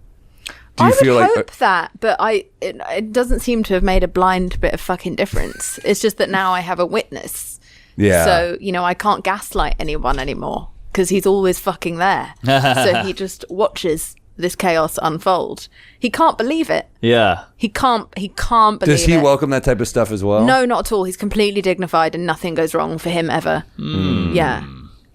do you I feel would like hope that, but it doesn't seem to have made a blind bit of fucking difference. It's just that now I have a witness. Yeah. So, I can't gaslight anyone anymore because he's always fucking there. So he just watches this chaos unfold. He can't believe it. Yeah. He can't believe it. Does he welcome that type of stuff as well? No, not at all. He's completely dignified and nothing goes wrong for him ever. Yeah.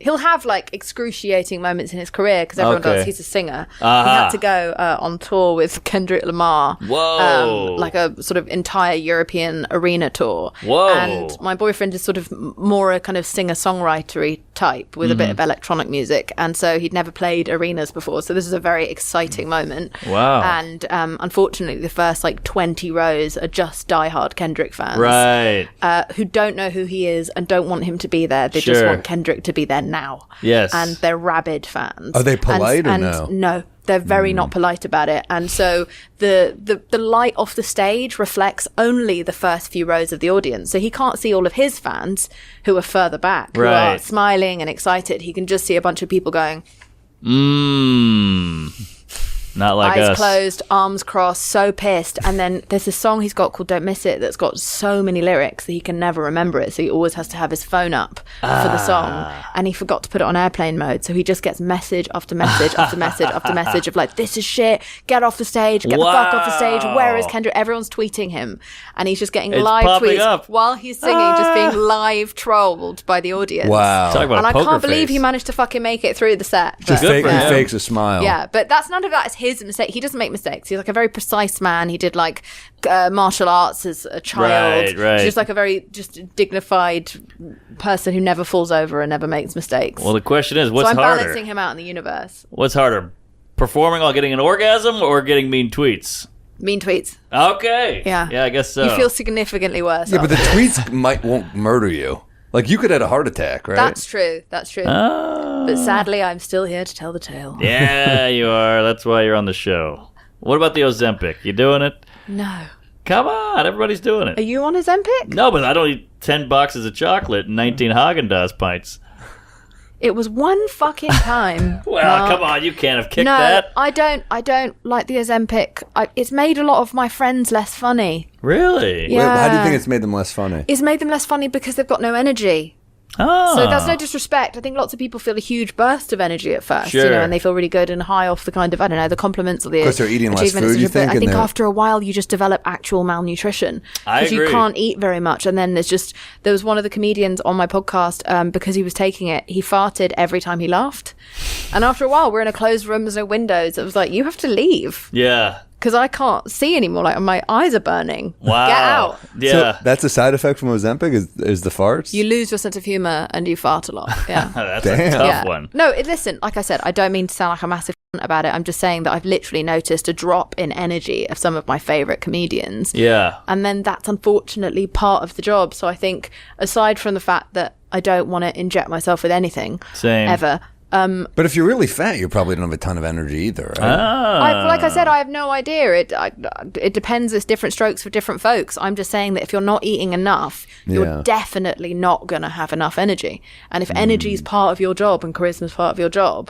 He'll have like excruciating moments in his career because everyone does. He's a singer. He had to go on tour with Kendrick Lamar. Whoa. Like a sort of entire European arena tour. Whoa. And my boyfriend is sort of more a kind of singer-songwritery type with a bit of electronic music. And so he'd never played arenas before. So this is a very exciting moment. Wow. And unfortunately, the first like 20 rows are just diehard Kendrick fans. Right. Who don't know who he is and don't want him to be there. They just want Kendrick to be there now. Yes. And they're rabid fans. Are they polite or and no? No. They're very not polite about it. And so the light off the stage reflects only the first few rows of the audience. So he can't see all of his fans who are further back, who are smiling and excited. He can just see a bunch of people going, not like us. Eyes closed, arms crossed, so pissed. And then there's this song he's got called Don't Miss It that's got so many lyrics that he can never remember it. So he always has to have his phone up for the song. And he forgot to put it on airplane mode. So he just gets message after message after message after message of like, this is shit, get off the stage, get the fuck off the stage, where is Kendrick? Everyone's tweeting him. And he's just getting live tweets up. while he's singing, just being live trolled by the audience. Wow. Talk about And I poker can't believe face. he managed to fucking make it through the set. Just Good for he him. fakes a smile. Yeah, but that's none of that is his mistake. He doesn't make mistakes. He's like a very precise man. He did like martial arts as a child. Right. He's just like a very just dignified person who never falls over and never makes mistakes. Well, the question is, what's so I'm harder? balancing him out in the universe. What's harder? Performing while getting an orgasm or getting mean tweets? Mean tweets. Okay. Yeah. Yeah, I guess so. You feel significantly worse. Yeah, but the after. tweets won't murder you. Like, you could have a heart attack, right? That's true. That's true. But sadly, I'm still here to tell the tale. Yeah, you are. That's why you're on the show. What about the Ozempic? You doing it? No. Come on, everybody's doing Are it. you on Ozempic? No, but I don't eat 10 boxes of chocolate and 19 Haagen-Dazs pints. It was one fucking time. Well, Mark. come on, you can't have kicked No, that. I don't like the Ozempic. It's made a lot of my friends less funny. Really? Yeah. How do you think it's made them less funny? It's made them less funny because they've got no energy. Oh. So that's no disrespect. I think lots of people feel a huge burst of energy at first, Sure. and they feel really good and high off the kind of, I don't know, the compliments or the 'Cause they're eating less achievements. food, you But think, I and think they're- after a while you just develop actual malnutrition. I Because you agree. can't eat very much. And then there was one of the comedians on my podcast, because he was taking it, he farted every time he laughed. And after a while, we're in a closed room, there's no windows. It was like, you have to leave. Yeah. Because I can't see anymore. Like, my eyes are burning. Wow. Get out. Yeah. So that's a side effect from Ozempic is the farts? You lose your sense of humor and you fart a lot. Yeah. That's Damn. a tough Yeah. one. No, listen, like I said, I don't mean to sound like a massive about it. I'm just saying that I've literally noticed a drop in energy of some of my favorite comedians. Yeah. And then that's unfortunately part of the job. So I think aside from the fact that I don't want to inject myself with anything Same. ever. But if you're really fat, you probably don't have a ton of energy either, right? Like I said, I have no idea. It depends. It's different strokes for different folks. I'm just saying that if you're not eating enough, Yeah. you're definitely not going to have enough energy. And if energy is part of your job and charisma is part of your job,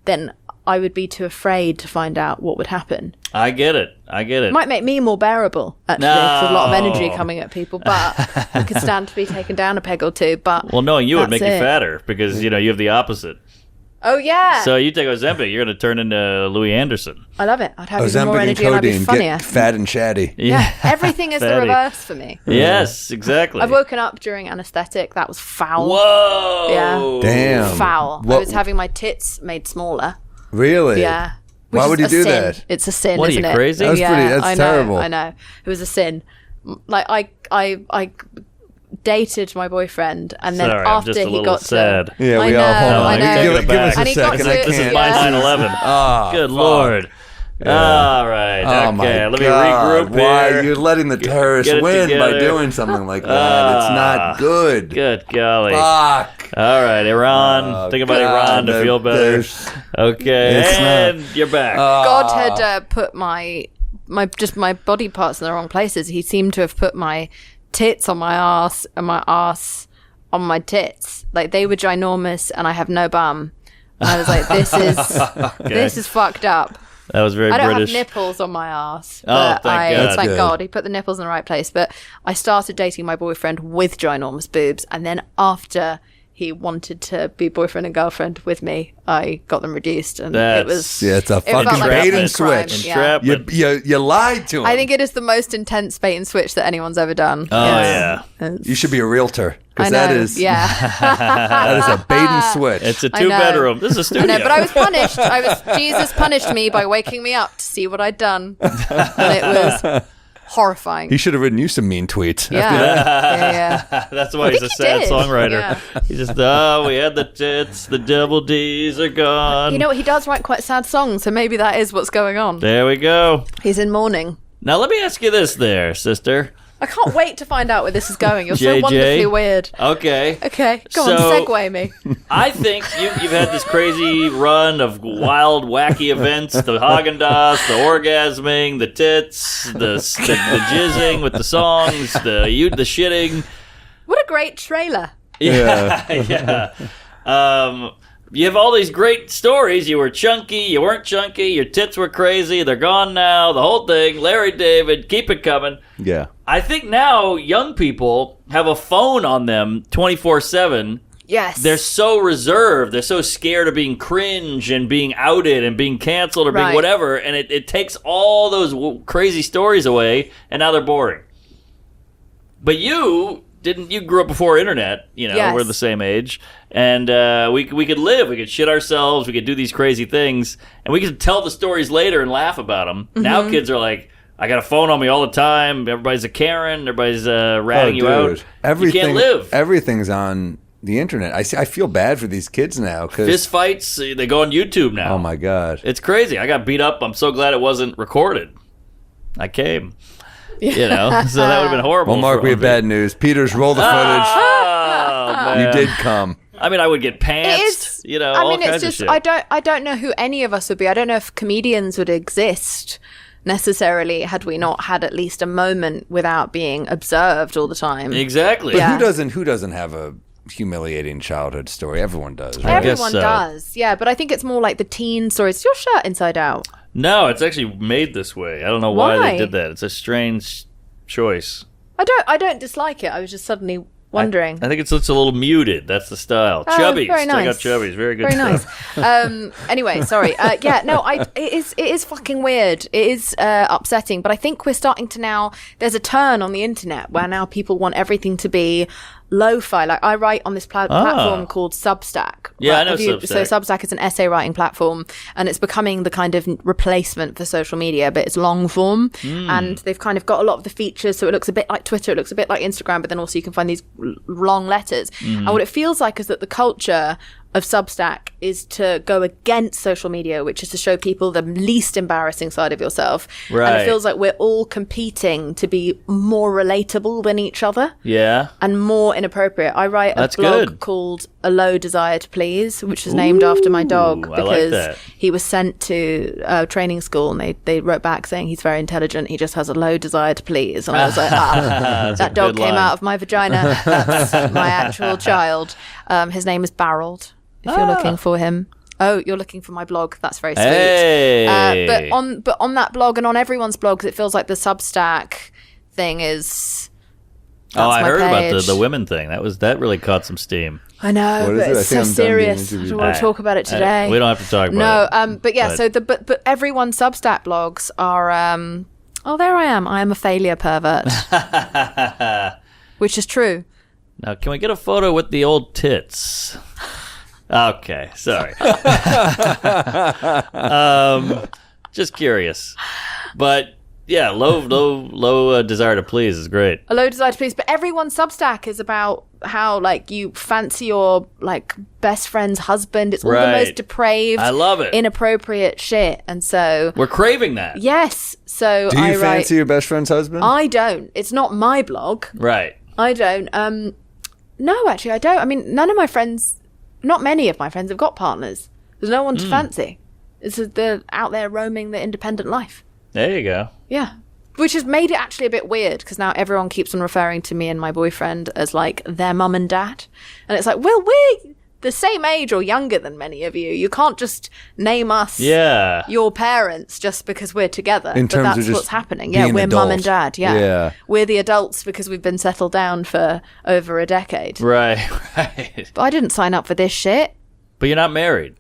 then I would be too afraid to find out what would happen. I get it. It might make me more bearable, actually, No. 'cause there's a lot of energy coming at people, but I could stand to be taken down a peg or two. But Well, knowing you would make that's you it. fatter because, you have the opposite. Oh, yeah. So you take Ozempic, you're going to turn into Louis Anderson. I love it. I'd have even more Ozempic and energy and I'd be codeine, funnier. get fat and chatty. Yeah, everything is the Fatty. reverse for me. Yes, exactly. I've woken up during anesthetic. That was foul. Whoa. Yeah. Damn. Foul. I What- was having my tits made smaller. Really? Yeah. Which Why is would you a do sin. that? It's a sin, What are you, isn't it? crazy? That's that's I know, terrible. I know. It was a sin. Like I dated my boyfriend, and then Sorry, I'm after just a he little got sad. to, Yeah, I we know, all hold on. I know. Give us a And he got second. to- I This is can't. my Yeah. 9/11. Ah, Good fuck. Lord. All right. Oh okay. my Let me God. regroup Why here. you're letting the terrorists get it win by together. doing something like that? It's not good. Good golly. Fuck. All right, Iran. Oh, Think about God, Iran to feel better. there's- Okay, It's and you're back. God had put my body parts in the wrong places. He seemed to have put my tits on my ass and my ass on my tits. Like, they were ginormous and I have no bum. And I was like, this is fucked up. That was very I don't British. have nipples on my ass. Oh, But thank God. Thank Good. God. He put the nipples in the right place. But I started dating my boyfriend with ginormous boobs. And then after he wanted to be boyfriend and girlfriend with me, I got them reduced. And it was... Yeah, it's a it felt fucking like bait a and crime. switch. Yeah. You lied to him. I think it is the most intense bait and switch that anyone's ever done. Oh, yeah. you should be a realtor. I Because know. that is Yeah. a bait and switch. It's a I know. 2-bedroom. This is a I studio. know, but I was punished. Jesus punished me by waking me up to see what I'd done. And it was horrifying. He should have written you some mean tweets. Yeah. That's why he's a think he sad did. songwriter. Yeah. He just, we had the tits, the double D's are gone. You know what? He does write quite sad songs, so maybe that is what's going on. There we go. He's in mourning. Now let me ask you this there, sister. I can't wait to find out where this is going. You're JJ? so wonderfully weird. Okay. Okay, go on, So- segue me. I think you've had this crazy run of wild, wacky events: the Haagen-Dazs, the orgasming, the tits, the jizzing with the songs, the shitting. What a great trailer. Yeah. You have all these great stories. You were chunky, you weren't chunky, your tits were crazy, they're gone now, the whole thing. Larry David, keep it coming. Yeah. I think now young people have a phone on them 24/7. Yes. They're so reserved. They're so scared of being cringe and being outed and being canceled or being Right. whatever. And it takes all those crazy stories away, and now they're boring. But you grew up before internet, Yes. we're the same age. And we could live, we could shit ourselves, we could do these crazy things. And we could tell the stories later and laugh about them. Mm-hmm. Now kids are like, I got a phone on me all the time. Everybody's a Karen. Everybody's ratting you out. You can't live. Everything's on the internet. I feel bad for these kids now. Fist fights, they go on YouTube now. Oh, my God. It's crazy. I got beat up. I'm so glad it wasn't recorded. I came. So that would have been horrible. Well, Mark, we have bad news. Peters, roll the footage. Oh, man. You did come. I mean, I would get It pantsed, is. all I mean, kinds it's just of shit. I don't know who any of us would be. I don't know if comedians would exist necessarily had we not had at least a moment without being observed all the time. Exactly. Yeah. Who doesn't have a humiliating childhood story? Everyone does, right? guess Everyone so. does, yeah. But I think it's more like the teen stories. Is your shirt inside out? No, it's actually made this way. I don't know why Why? they did that. It's a strange choice. I don't dislike it. I was just suddenly wondering. I think it's a little muted. That's the style. Oh, Chubbies. very Check out nice. Chubbies. Very good Very stuff. nice. Anyway, sorry. It is fucking weird. It is upsetting, but I think we're starting to now, there's a turn on the internet where now people want everything to be lo-fi. Like I write on this platform called Substack. Yeah, I know So Substack. Substack is an essay writing platform, and it's becoming the kind of replacement for social media, but it's long form, and they've kind of got a lot of the features, so it looks a bit like Twitter, it looks a bit like Instagram, but then also you can find these long letters. And what it feels like is that the culture of Substack is to go against social media, which is to show people the least embarrassing side of yourself. And Right. it feels like we're all competing to be more relatable than each other Yeah. and more inappropriate. I write a That's blog good. called A Low Desire to Please, which is named after my dog I like because that. he was sent to training school and they wrote back saying he's very intelligent. He just has a low desire to please. And I was like, That's a that dog good came line. out of my vagina. That's my actual child. His name is Barreled, if you're looking for him. Oh, you're looking for my blog. That's very sweet. Hey. But on that blog and on everyone's blogs, it feels like the Substack thing is. Oh, I my heard about page. the women thing. That really caught some steam. I know, What is but it? I it's think so I'm done being serious. I interviewed. don't want to talk about it today. We don't have to talk about it. No, but yeah. So but everyone's Substack blogs are. Oh, there I am. I am a failure pervert, which is true. Now, can we get a photo with the old tits? Okay, sorry. Just curious. But yeah, low desire to please is great. A low desire to please, but everyone's Substack is about how like you fancy your like best friend's husband. It's all the Right. most depraved, I love it. inappropriate shit, and so We're craving that. yes. So Do you I write. fancy your best friend's husband? I don't. It's not my blog. Right. I don't. No, actually, I don't. I mean, none of my friends, not many of my friends, have got partners. There's no one to fancy. They're out there roaming the independent life. There you go. Yeah. Which has made it actually a bit weird because now everyone keeps on referring to me and my boyfriend as like their mum and dad. And it's like, well, the same age or younger than many of you. You can't just name us your parents just because we're together. In terms but that's of just what's happening. Yeah, being we're mum and adult. dad. Yeah. Yeah. We're the adults because we've been settled down for over a decade. Right. But I didn't sign up for this shit. But you're not married.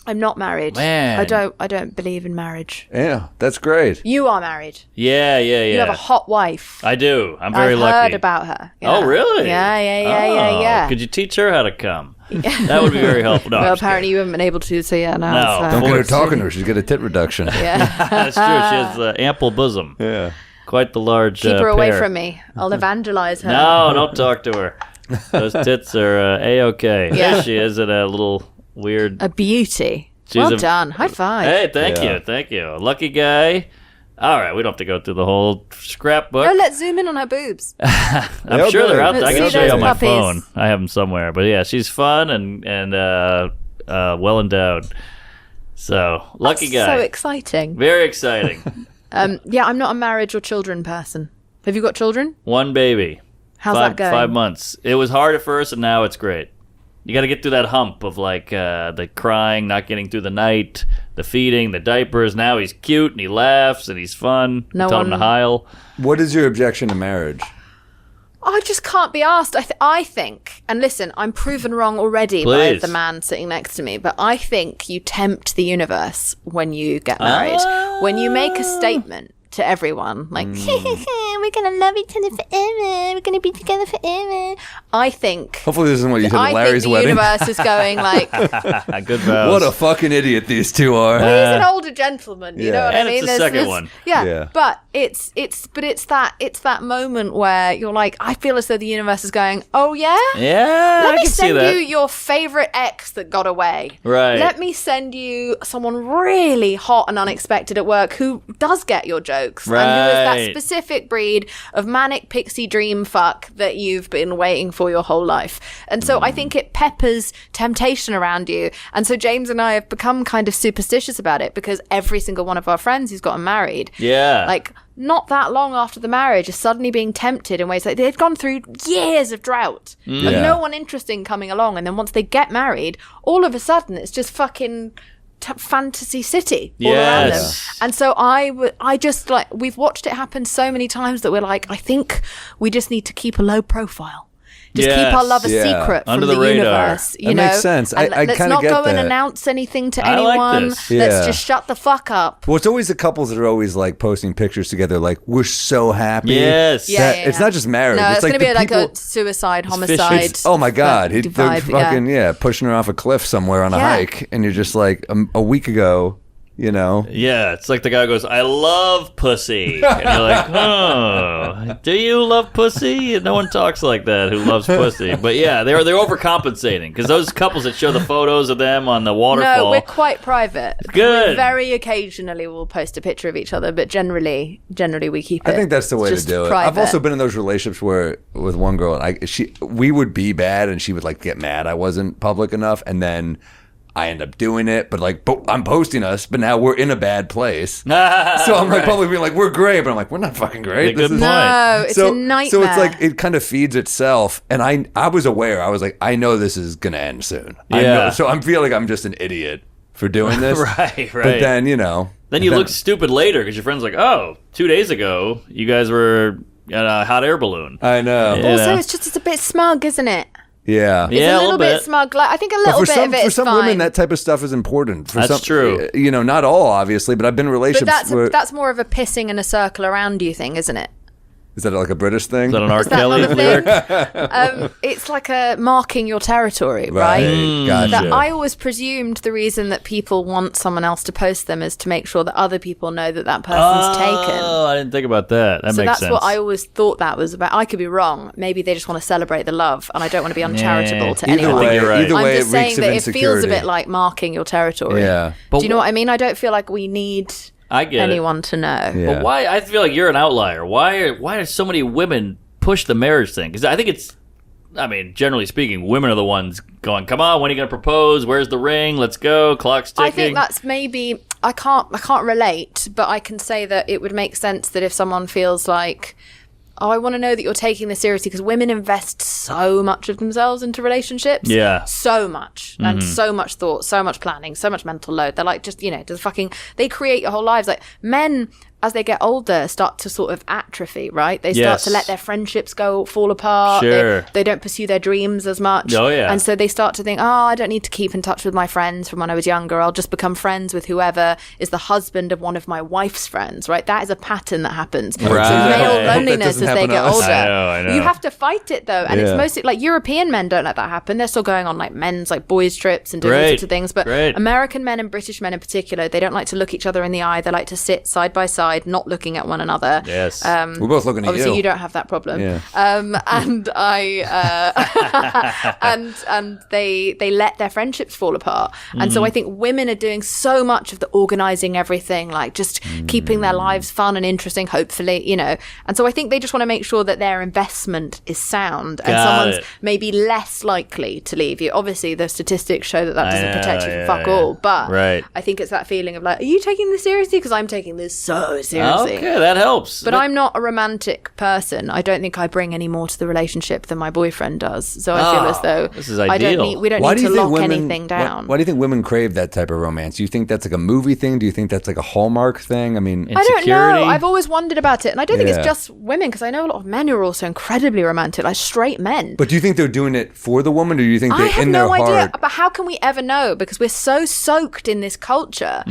I'm not married. Man. I don't believe in marriage. Yeah, that's great. You are married. Yeah. You have a hot wife. I do. I'm very I've lucky. heard about her. Yeah. Oh, really? Yeah. Could you teach her how to come? That would be very helpful. No, Well, I'm just apparently you haven't been able to, so yeah, now No, it's, Don't get her Forward talking to her. She's got a tit reduction. yeah. That's true. She has ample bosom. Yeah. Quite the large Keep her away pair. from me. I'll evangelize her. No, don't talk to her. Those tits are A-okay. Yeah. There she is in a little weird... A beauty. She's Well a- done. High five. Hey, thank Yeah. you. Lucky guy. All right, we don't have to go through the whole scrapbook. No, let's zoom in on her boobs. I'm sure they're out there. I Let's can see show you those on my puppies. phone. I have them somewhere. But yeah, she's fun and well endowed. So, lucky That's guy. so exciting. Very exciting. Yeah, I'm not a marriage or children person. Have you got children? One baby. How's five, that going? 5 months. It was hard at first, and now it's great. You got to get through that hump of like the crying, not getting through the night, the feeding, the diapers. Now he's cute and he laughs and he's fun. No Tell him to one- heil. What is your objection to marriage? I just can't be asked. I think, and listen, I'm proven wrong already by Please. the man sitting next to me, but I think you tempt the universe when you get married. When you make a statement to everyone, like, we're going to love each other forever, we're going to be together forever. I think... Hopefully this isn't what you said at I think Larry's the wedding. universe is going like, Good vows. What a fucking idiot these two are. he's an older gentleman, you Yeah. know what And I it's mean? the second one. Yeah, Yeah. but it's that moment where you're like, I feel as though the universe is going, oh yeah? Yeah, Let I me can see send that. you your favorite ex that got away. Right. Let me send you someone really hot and unexpected at work who does get your jokes. And who is that Right. specific breed of manic pixie dream fuck that you've been waiting for your whole life. And so I think it peppers temptation around you. And so James and I have become kind of superstitious about it because every single one of our friends who's gotten married, Yeah. like not that long after the marriage, is suddenly being tempted in ways like they've gone through years of drought of Yeah. no one interesting coming along, and then once they get married, all of a sudden it's just fucking fantasy city all around them. Yes. And so I just like, we've watched it happen so many times that we're like, I think we just need to keep a low profile. Just keep our love a Yeah. secret from Under the the radar. universe. You That know? makes sense. And I let's kinda not get go and that. announce anything to I like anyone. this. Yeah. Let's just shut the fuck up. Well, it's always the couples that are always like posting pictures together, like we're so happy. Yes. Yeah, That- It's not just marriage. No, it's like going to the be like people- a suicide, fishy. homicide. It's, oh my god, they're vibe, fucking pushing her off a cliff somewhere on a Yeah. hike, and you're just like a week ago, you know. Yeah, it's like the guy goes, I love pussy. And you're like, oh, do you love pussy? No one talks like that who loves pussy. But yeah, they're overcompensating because those couples that show the photos of them on the waterfall. No, we're quite private. Good. We very occasionally we'll post a picture of each other, but generally we keep it. I think that's the way to just do it. private. I've also been in those relationships where with one girl, we would be bad, and she would like get mad I wasn't public enough, and then I end up doing it, but I'm posting us, but now we're in a bad place. So I'm like publicly being like, we're great, but I'm like, we're not fucking great. Yeah, good point. No, it's a nightmare. So it's like it kind of feeds itself, and I was aware. I was like, I know this is gonna end soon. I Yeah. know. So I'm feeling like I'm just an idiot for doing this. Right. But then Then you look stupid later because your friend's like, oh, 2 days ago, you guys were in a hot air balloon. I know. Yeah. also, it's a bit smug, isn't it? Yeah. It's Yeah, a little bit smug. Like, I think a But little for bit some, of it for is some fine. women, that type of stuff is important. For That's some, true. Not all, obviously, but I've been in but relationships where... that's more of a pissing in a circle around you thing, isn't it? Is that like a British thing? Is that an R. Is that Kelly not a lyric? thing? It's like a marking your territory, right? Gotcha. That I always presumed the reason that people want someone else to post them is to make sure that other people know that that person's taken. Oh, I didn't think about that. That So makes that's sense. what I always thought that was about. I could be wrong. Maybe they just want to celebrate the love, and I don't want to be uncharitable to Either anyone. way, you're right. either I'm way, just it saying reeks of that it feels a insecurity. bit like marking your territory. Yeah. But Do you know what I mean? I don't feel like we need I get anyone to know. Yeah. But why? I feel like you're an outlier. Why do so many women push the marriage thing? Because I think it's, I mean, generally speaking, women are the ones going, come on, when are you going to propose? Where's the ring? Let's go. Clock's ticking. I think that's maybe I can't relate, but I can say that it would make sense that if someone feels like I want to know that you're taking this seriously, because women invest so much of themselves into relationships. Yeah. So much. And so much thought, so much planning, so much mental load. They're like, just, they create your whole lives. Like, men, as they get older, start to sort of atrophy, right? They start to let their friendships fall apart. Sure. They don't pursue their dreams as much. Oh, yeah. And so they start to think, I don't need to keep in touch with my friends from when I was younger. I'll just become friends with whoever is the husband of one of my wife's friends, right? That is a pattern that happens. Right. So male Hope that loneliness as doesn't they happen get to us. older. I know. You have to fight it, though. And it's mostly, like, European men don't let that happen. They're still going on, like, men's, like, boys' trips and doing all sorts of things. But American men and British men in particular, they don't like to look each other in the eye. They like to sit side by side, not looking at one another. Yes. We're both looking at Obviously, you. you don't have that problem. Yeah. And and they let their friendships fall apart. And so I think women are doing so much of the organizing everything, like just keeping their lives fun and interesting, hopefully, And so I think they just want to make sure that their investment is sound and someone's maybe less likely to leave you. Obviously, the statistics show that doesn't protect you from fuck all. But I think it's that feeling of like, are you taking this seriously? Because I'm taking this so seriously. Okay, that helps. But I'm not a romantic person. I don't think I bring any more to the relationship than my boyfriend does. So I feel as though this is ideal. we don't need to lock anything down. Why do you think women crave that type of romance? Do you think that's like a movie thing? Do you think that's like a Hallmark thing? I mean, I don't know. insecurity? I've always wondered about it. And I don't think it's just women, because I know a lot of men who are also incredibly romantic, like straight men. but do you think they're doing it for the woman, or do you think I they have in no their idea. heart? But how can we ever know? Because we're so soaked in this culture.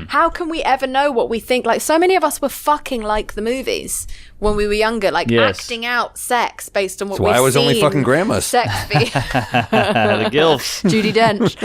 How can we ever know what we think? Like, so many of us were fucking like the movies when we were younger, like acting out sex based on what we've seen. That's why I was only fucking grandmas. Sex be the gilfs. Judi Dench.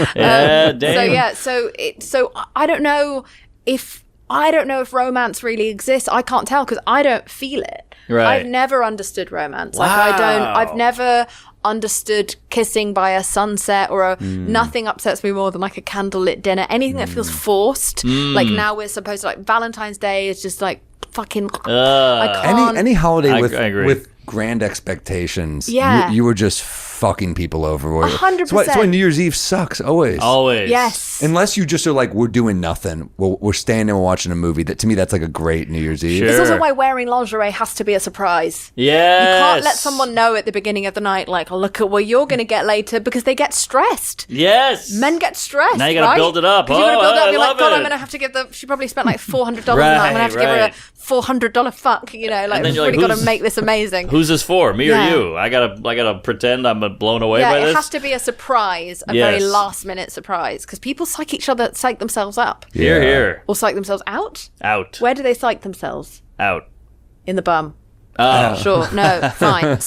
Damn. So I don't know if romance really exists. I can't tell because I don't feel it. Right. I've never understood romance. Wow. Like I've never understood kissing by a sunset or nothing upsets me more than like a candlelit dinner. Anything that feels forced. Like now we're supposed to, like, Valentine's Day is just like fucking I can't. Any holiday I agree. with grand expectations, Yeah. you were just fucking people over. 100%. That's why New Year's Eve sucks always. Always. Yes. Unless you just are like, we're doing nothing. We're staying there, we're watching a movie. That, to me, that's like a great New Year's Eve. Sure. It's also why wearing lingerie has to be a surprise. Yes. You can't let someone know at the beginning of the night, like, oh, look at what you're going to get later, because they get stressed. Yes. Men get stressed. Now you gotta right? build it up. 'Cause you gotta Oh, build it up. I You're like, love God, it. I'm gonna have to give she probably spent like $400 on that. I'm gonna have to give her a $400 fuck. Like, then we've you're really like, got to make this amazing. Who's this for? Me Yeah. or you? I gotta pretend I'm blown away by It this. has to be a surprise, a Yes. very last minute surprise, because people psych themselves up, Here, here. or psych themselves out. Out. Where do they psych themselves? Out. In the bum. Oh. Sure. No, fine.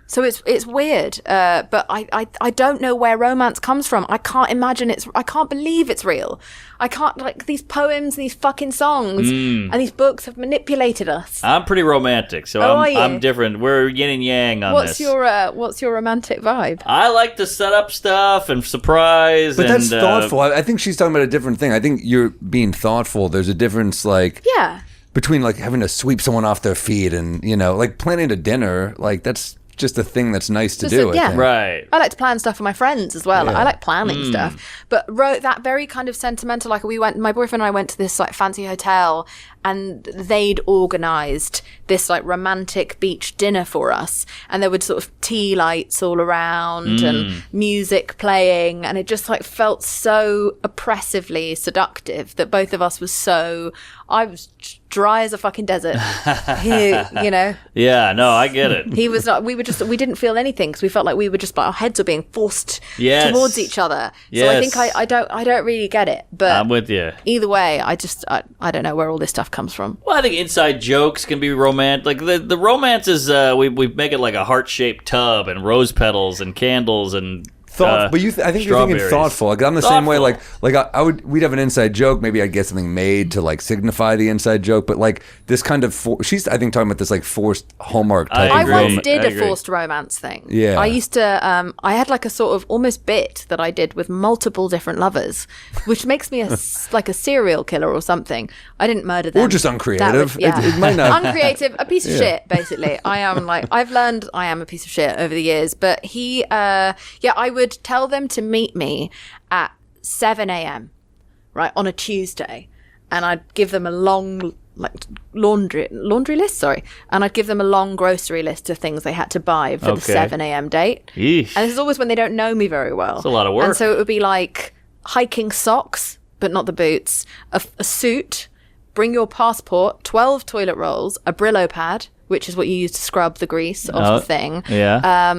So it's weird, but I don't know where romance comes from. I can't believe it's real. I can't, like, these poems, these fucking songs, and these books have manipulated us. I'm pretty romantic, so Oh, are you? I'm different. We're yin and yang on What's this. your romantic vibe? I like to set up stuff and surprise. But and, that's thoughtful. I think she's talking about a different thing. I think you're being thoughtful. There's a difference, like, Yeah. between like having to sweep someone off their feet and, like planning a dinner. Like, that's just a thing that's nice to Just do. a- yeah. I think. Right. I like to plan stuff for my friends as well. Yeah. I like planning stuff. But that very kind of sentimental, like, my boyfriend and I went to this like fancy hotel, and they'd organized this like romantic beach dinner for us, and there were sort of tea lights all around and music playing, and it just like felt so oppressively seductive that both of us I was dry as a fucking desert. Yeah, no, I get it. He was not. We didn't feel anything, because we felt like we were just, our heads were being forced Yes. towards each other. So I Yes. think I don't really get it. But I'm with you. either way, I don't know where all this stuff comes from. Well, I think inside jokes can be romantic. Like the romance is we make it like a heart-shaped tub and rose petals and candles and But I think you're thinking strawberries. thoughtful. Like, I'm the same way. Thoughtful. We'd have an inside joke. Maybe I'd get something made to like signify the inside joke. But like this kind of, she's I think talking about this like forced Hallmark type. I I of agree. once romance. did I a agree. forced romance thing. Yeah. I used to. I had like a sort of almost bit that I did with multiple different lovers, which makes me like a serial killer or something. I didn't murder them. Or just uncreative. Yeah. It might not. Uncreative, a piece of shit, basically. I've learned I am a piece of shit over the years. But I would tell them to meet me at 7 a.m. right on a Tuesday, and I'd give them a long laundry list, sorry, and I'd give them a long grocery list of things they had to buy for the 7 a.m. date. Yeesh. And this is always when they don't know me very well. It's a lot of work. And so it would be like hiking socks, but not the boots, a suit, bring your passport, 12 toilet rolls, a Brillo pad, which is what you use to scrub the grease off the thing. Yeah.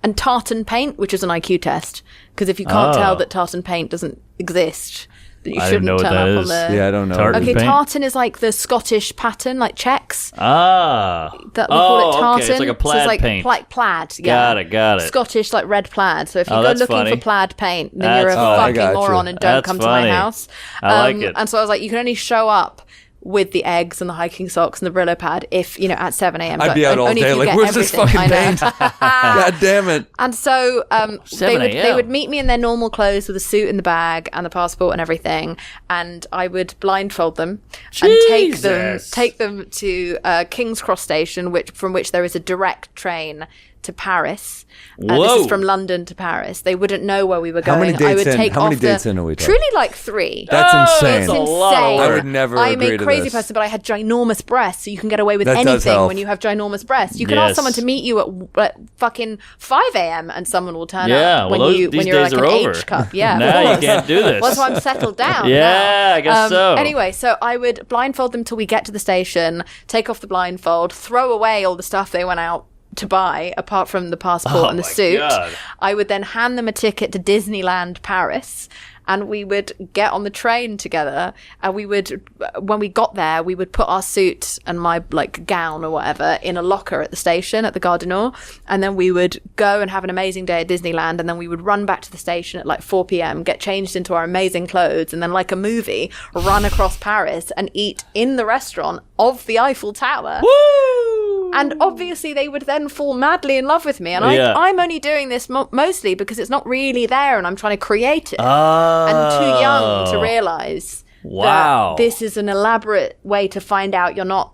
And tartan paint, which is an IQ test. Because if you can't tell that tartan paint doesn't exist, that you I don't know shouldn't what turn that up is. on the... Yeah, I don't know. Tartan Okay, paint? tartan is like the Scottish pattern, like checks. Ah. That we call it tartan. Okay. It's like a plaid so it's like paint. plaid, yeah. Got it. Scottish, like red plaid. So if you Oh, go that's looking funny. for plaid paint, then That's you're a funny. I fucking got you. moron and don't That's come funny. to my house. I like it. And so I was like, you can only show up with the eggs and the hiking socks and the Brillo pad if, at 7 a.m. I'd be out all Only if day you like, get where's this everything. fucking I know. paint? God damn it. And so 7 they a.m.. would meet me in their normal clothes with a suit in the bag and the passport and everything, and I would blindfold them and Jesus. take them to King's Cross Station, from which there is a direct train to Paris. This Whoa. is from London to Paris. They wouldn't know where we were going. How many I dates would in? take How many off dates in are we talking? truly like 3. That's insane. It's a It's lot of insane. work. I would never I'm agree a to crazy this. person, but I had ginormous breasts, so you can get away with That does anything help. when you have ginormous breasts. You can ask Yes. someone to meet you at fucking 5 a.m. and someone will turn Yeah, up well, when these you're days like are an over. age cup. Yeah, of Now you course. can't do this. Well, that's why I'm settled down. Yeah, now. I guess so. Anyway, so I would blindfold them till we get to the station, take off the blindfold, throw away all the stuff they went out to buy apart from the passport and the my suit. God. I would then hand them a ticket to Disneyland Paris, and we would get on the train together, and we would, when we got there, we would put our suit and my gown or whatever in a locker at the station at the Gare du Nord, and then we would go and have an amazing day at Disneyland, and then we would run back to the station at 4 p.m, get changed into our amazing clothes, and then like a movie, run across Paris and eat in the restaurant of the Eiffel Tower. Woo! And obviously they would then fall madly in love with me. And Yeah. I'm only doing this mostly because it's not really there and I'm trying to create it. Oh. And too young to realise Wow. that this is an elaborate way to find out you're not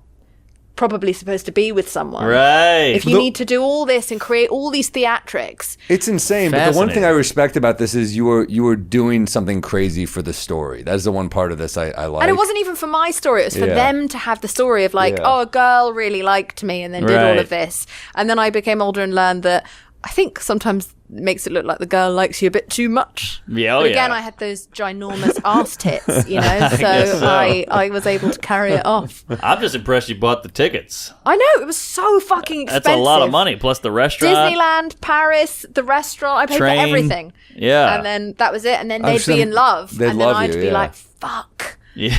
probably supposed to be with someone. Right. If you need to do all this and create all these theatrics. It's insane, but the one thing Fascinating. I respect about this is you were doing something crazy for the story. That's the one part of this I like. And it wasn't even for my story. It was for Yeah. them to have the story of Yeah. oh, a girl really liked me and then did all Right. of this. And then I became older and learned that I think sometimes it makes it look like the girl likes you a bit too much. Yeah, oh, but again, yeah. I had those ginormous arse tits, so, guess so. I was able to carry it off. I'm just impressed you bought the tickets. I know, it was so fucking expensive. That's a lot of money, plus the restaurant. Disneyland, Paris, the restaurant, I paid Train. for everything. Yeah. And then that was it. And then I'm they'd sure be in love. they'd And then love I'd you, be yeah. like, fuck. Yeah.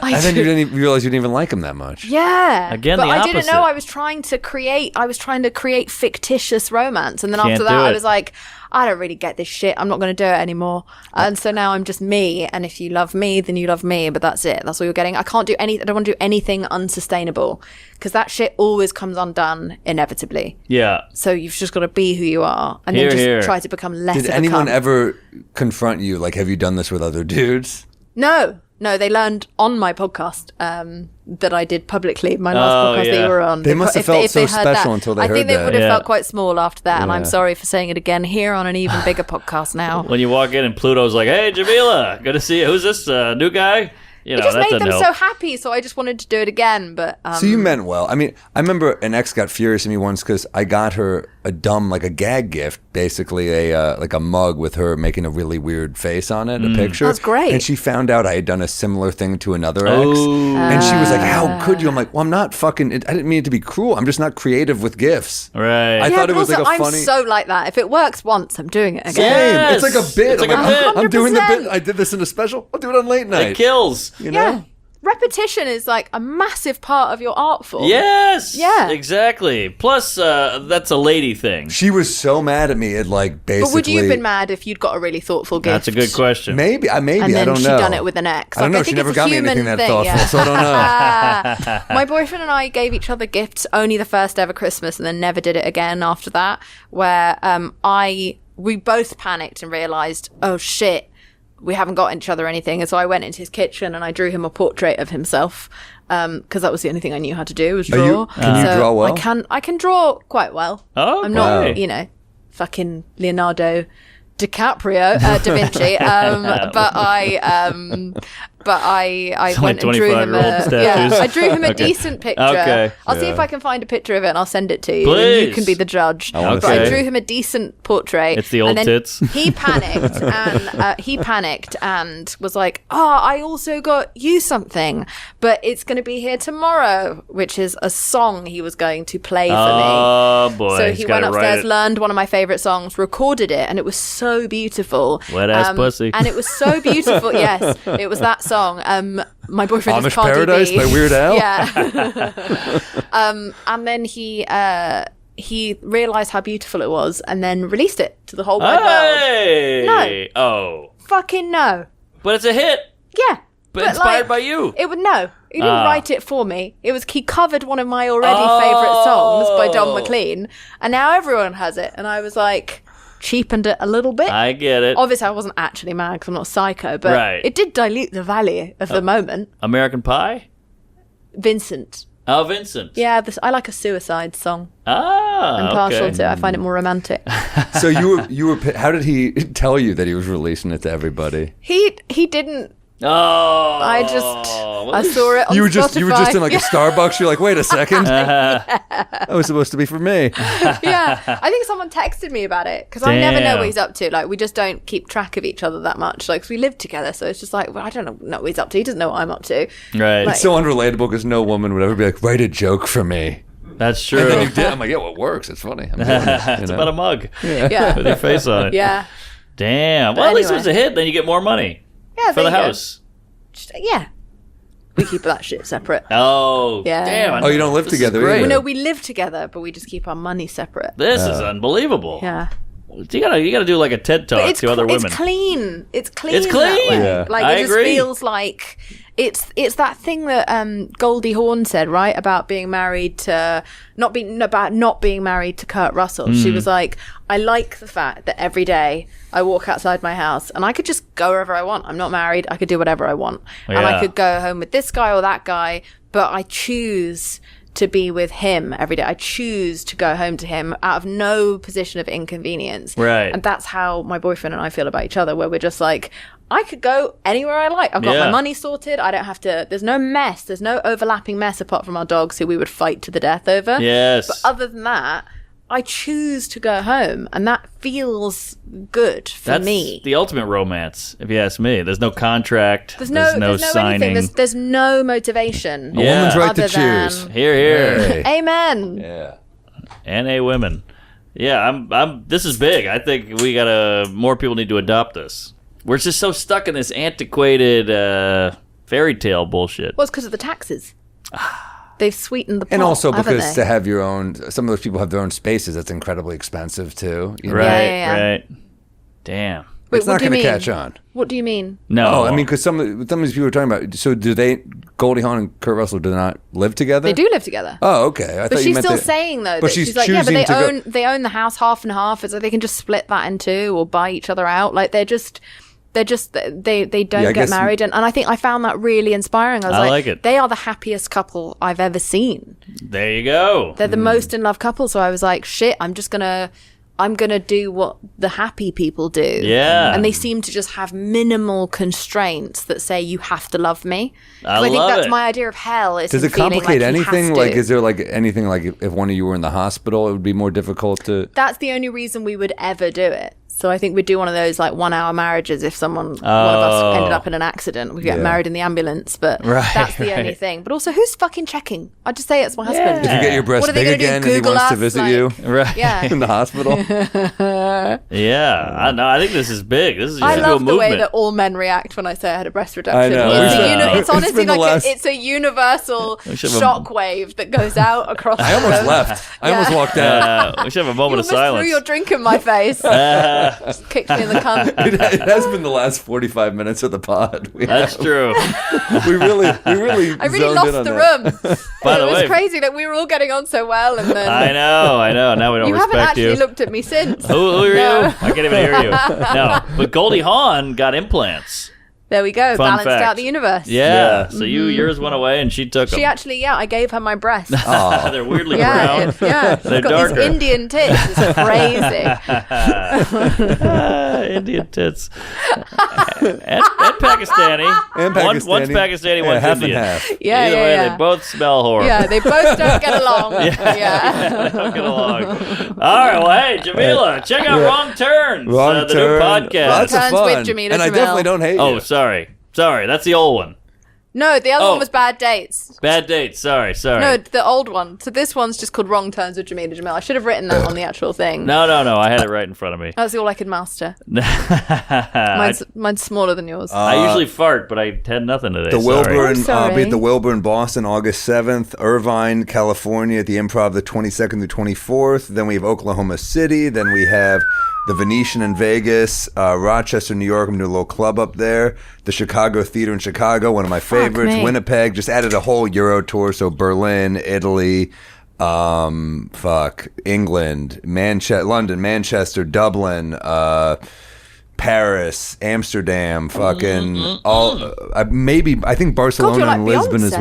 I And then do- you didn't even realize you didn't even like him that much. Yeah. Again, but the I didn't opposite. know I was trying to create fictitious romance. And then Can't after do that, I it. was like, I don't really get this shit. I'm not going to do it anymore. And so now I'm just me. And if you love me, then you love me. But that's it. That's all you're getting. I don't want to do anything unsustainable because that shit always comes undone inevitably. Yeah. So you've just got to be who you are and Here, then just here. try to become less Did of a anyone cunt. ever confront you? Like, have you done this with other dudes? No, they learned on my podcast that I did publicly, my last Oh, podcast that yeah. you were on. They must have If felt so heard special until they I heard think they that. would have Yeah. felt quite small after that, and I'm Yeah. sorry for saying it again here on an even bigger podcast now. When you walk in and Pluto's like, "Hey, Jameela, good to see you. Who's this new guy?" You know, It just that made doesn't them help. so happy, so I just wanted to do it again. But So you meant well. I mean, I remember an ex got furious at me once because I got her a dumb, like a gag gift, basically a mug with her making a really weird face on it, a picture. That's great. And she found out I had done a similar thing to another ex. Oh. And she was like, how could you? I'm like, well, I'm not fucking, I didn't mean it to be cruel. I'm just not creative with gifts. Right. I yeah, thought but it was also like a funny... I'm so like that. If it works once, I'm doing it again. Same. Yes. It's like a bit. It's like I'm a bit. I'm doing the 100%. bit. I did this in a special. I'll do it on late night. It kills. You know? Yeah. Repetition is like a massive part of your art form. Yes. Yeah. Exactly. Plus, that's a lady thing. She was so mad at me. It like basically... But would you have been mad if you'd got a really thoughtful gift? That's a good question. Maybe. And I then don't she'd know. done it with an ex. I don't know. think She never it's a got me human anything that thing, thoughtful, yeah. so I don't know. My boyfriend and I gave each other gifts only the first ever Christmas and then never did it again after that, where we both panicked and realised, oh shit, we haven't got each other anything. And so I went into his kitchen and I drew him a portrait of himself because that was the only thing I knew how to do was draw. Can you draw well? I can draw quite well. Oh, I'm not, okay. fucking Leonardo DiCaprio, Da Vinci, but I went and drew him I drew him a decent picture. Okay. I'll see if I can find a picture of it and I'll send it to you. Please. And you can be the judge. wanna But I see drew it. him a decent portrait. It's the old and then tits. He panicked and was like, I also got you something, but it's going to be here tomorrow, which is a song he was going to play for me. Oh, boy. So He's he gotta went write upstairs, it. learned one of my favorite songs, recorded it, and it was so beautiful. Wet ass pussy. And it was so beautiful. Yes, it was that song. My boyfriend is Amish Cardi Paradise B. by Weird Al? Yeah. And then he realized how beautiful it was, and then released it to the whole wide world. Hey! No. Oh. Fucking no. But it's a hit. Yeah. But inspired by you. It would no. He didn't write it for me. He covered one of my already favorite songs by Don McLean, and now everyone has it. And I was like, cheapened it a little bit. I get it. Obviously, I wasn't actually mad because I'm not psycho, but Right. it did dilute the value of the moment. American Pie? Vincent. Oh, Vincent. Yeah, I like a suicide song. Ah, I'm partial okay. to it. I find it more romantic. So you were. How did he tell you that he was releasing it to everybody? He didn't. Oh. I saw it on You were Spotify. just in like a Starbucks. You're like, wait a second, that was supposed to be for me. Yeah, I think someone texted me about it because I never know what he's up to. Like, we just don't keep track of each other that much. Like, 'cause we live together, so it's just like, well, I don't know what he's up to. He doesn't know what I'm up to. Right. Like- It's so unrelatable because no woman would ever be like, write a joke for me. That's true. And then you did. I'm like, yeah, well, it works. It's funny. I'm doing it, you It's know? about a mug Yeah, with your face on it. yeah, Damn. Well, at least it anyway. was a hit. Then you get more money yeah. for the there you go. house. Yeah, we keep that shit separate. Oh. Yeah. Damn. Oh, you don't live This is together great. either. Well, no, we live together, but we just keep our money separate. This is unbelievable. Yeah, You gotta do like a TED talk to other women. It's clean. It's clean. It's that clean. way. Yeah. Like, I it just agree. feels like it's that thing that Goldie Hawn said, right, about being married to not being married to Kurt Russell. She was like, I like the fact that every day I walk outside my house and I could just go wherever I want. I'm not married. I could do whatever I want, and I Yeah. could go home with this guy or that guy, but I choose to be with him every day. I choose to go home to him out of no position of inconvenience. Right. And that's how my boyfriend and I feel about each other, where we're just like, I could go anywhere I like. I've got Yeah. my money sorted. I don't have to, there's no mess. There's no overlapping mess apart from our dogs who we would fight to the death over. Yes. But other than that, I choose to go home, and that feels good for That's me. the ultimate romance, if you ask me. There's no contract. There's no signing. anything. There's no motivation. A woman's right to other than- choose. Here, here. Hey. Amen. Yeah. And a women. Yeah, I'm. This is big. I think we gotta. More people need to adopt this. We're just so stuck in this antiquated fairy tale bullshit. Well, it's because of the taxes. They've sweetened the pot, And also haven't because they? to have your own, some of those people have their own spaces. That's incredibly expensive too. You know? Right, yeah. right. Damn. Wait, It's what not do you going to mean? catch on. What do you mean? No. Oh, I mean, because some of these people are talking about. So, do they? Goldie Hawn and Kurt Russell do not live together? They do live together. Oh, okay. I But thought you she's meant still they- saying though But that she's she's like, yeah, but choosing to go- they own the house half and half. It's like they can just split that in two or buy each other out. Like they don't I get guess- married, and I think I found that really inspiring. I was I like it. They are the happiest couple I've ever seen. There you go. They're the most in love couple. So I was like, shit, I'm gonna do what the happy people do. Yeah. And they seem to just have minimal constraints that say you have to love me. 'Cause I think love that's it. my idea of hell. Is Does him it feeling complicate like he has anything? to. Like, is there like anything like if one of you were in the hospital, it would be more difficult to? That's the only reason we would ever do it. So I think we'd do one of those like 1 hour marriages if one of us ended up in an accident. We'd get Yeah. married in the ambulance, but Right, that's the right. only thing. But also, who's fucking checking? I'd just say it's my husband. If you get your breast What are they big gonna do, again and he Google wants to us, visit like- you Right. Yeah. in the hospital, Yeah. I know. I think this is big. This is I just a love the movement. way that all men react when I say I had a breast reduction. I know. It's, Yeah. it's honestly It's been the like last- it's a universal should have a- shockwave that goes out across. I almost left. I almost walked out. We should have a You moment of almost threw silence. your drink in my face. Just kicked me in the cunt. It has been the last 45 minutes of the pod. That's true. We really I really zoned lost in on the that. room. By It the was way- crazy that we were all getting on so well, and then I know. Now we don't you haven't respect actually you. looked at me since. Who are No. you? I can't even hear you. No. But Goldie Hawn got implants. There we go. Fun Balanced fact. out the universe. Yeah. So yours went away and she took them. She actually, I gave her my breasts. They're weirdly brown. She's They're got darker. these Indian tits. It's crazy. Indian tits. and Pakistani. And One's Pakistani. Pakistani, one's half Indian. and half. Yeah, Either yeah, way, yeah. they both smell horrible. Yeah, they both don't get along. They don't get along. All right, well, hey, Jameela, check out Wrong Turns, Wrong the Turn. new podcast. Lots of Turns fun. with Jameela and I Jamil. definitely don't hate Oh, you. sorry, that's the old one. No, the other Oh. one was Bad Dates. Bad Dates. Sorry. No, the old one. So this one's just called Wrong Turns with Jameela Jamil. I should have written that on the actual thing. No. I had it right in front of me. That's all I could master. I Mine's smaller than yours. usually fart, but I had nothing today. The sorry. Wilbur, sorry. be at the Wilbur in Boston, August 7th. Irvine, California, at the Improv, the 22nd through 24th. Then we have Oklahoma City. Then we have the Venetian in Vegas, Rochester, New York. I'm doing a little club up there. The Chicago Theater in Chicago, one of my favorites. me. Winnipeg, just added a whole Euro tour. So Berlin, Italy, England, London, Manchester, Dublin, Paris, Amsterdam, fucking all. I think Barcelona God, you're and like Lisbon as Beyonce.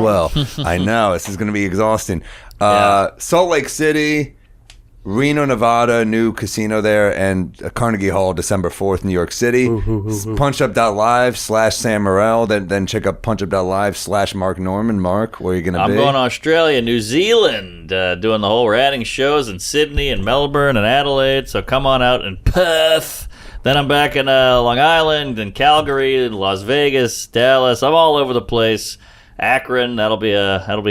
well. I know this is going to be exhausting. Yeah. Salt Lake City, Reno, Nevada, new casino there, and Carnegie Hall, December 4th, New York City. PunchUp.live/Sam Morril. Then check out PunchUp.live/Mark Norman. Mark, where are you going to be? I'm going to Australia, New Zealand, doing the whole. We're adding shows in Sydney and Melbourne and Adelaide. So come on out in Perth. Then I'm back in Long Island and Calgary and Las Vegas, Dallas. I'm all over the place. Akron, that'll be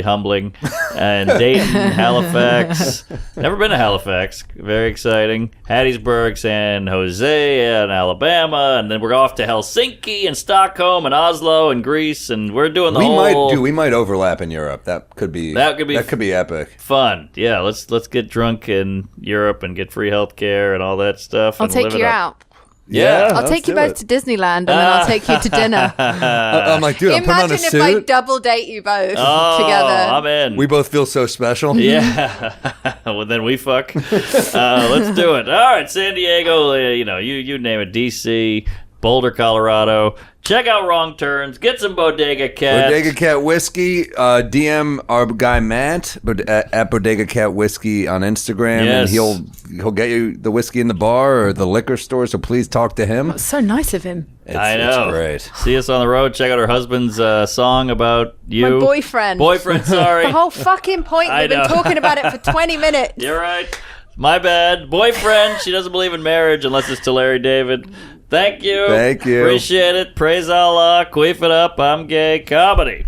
humbling, and Dayton, Halifax. Never been to Halifax. Very exciting. Hattiesburg, San Jose, and Alabama, and then we're off to Helsinki and Stockholm and Oslo and Greece, and we're doing the whole. We might overlap in Europe. That could be epic. Fun. Yeah, let's get drunk in Europe and get free healthcare and all that stuff. I'll and take live it you up. out. Yeah, I'll take you both to Disneyland and then I'll take you to dinner. I'm like, dude, I'm putting on Imagine a if I suit. double date you both Oh, together. I'm in. We both feel so special. Yeah. Well, then we fuck. Let's do it. All right, San Diego, you name it, DC, Boulder, Colorado. Check out Wrong Turns. Get some Bodega Cat. Bodega Cat Whiskey. DM our guy Matt at Bodega Cat Whiskey on Instagram, Yes. and he'll get you the whiskey in the bar or the liquor store. So please talk to him. So nice of him. I know. It's great. See us on the road. Check out her husband's song about you. My boyfriend. Sorry. The whole fucking point. I We've been know. talking about it for 20 minutes. You're right. My bad. Boyfriend. She doesn't believe in marriage unless it's to Larry David. Thank you. Thank you. Appreciate it. Praise Allah. Queef it up. I'm gay. Comedy.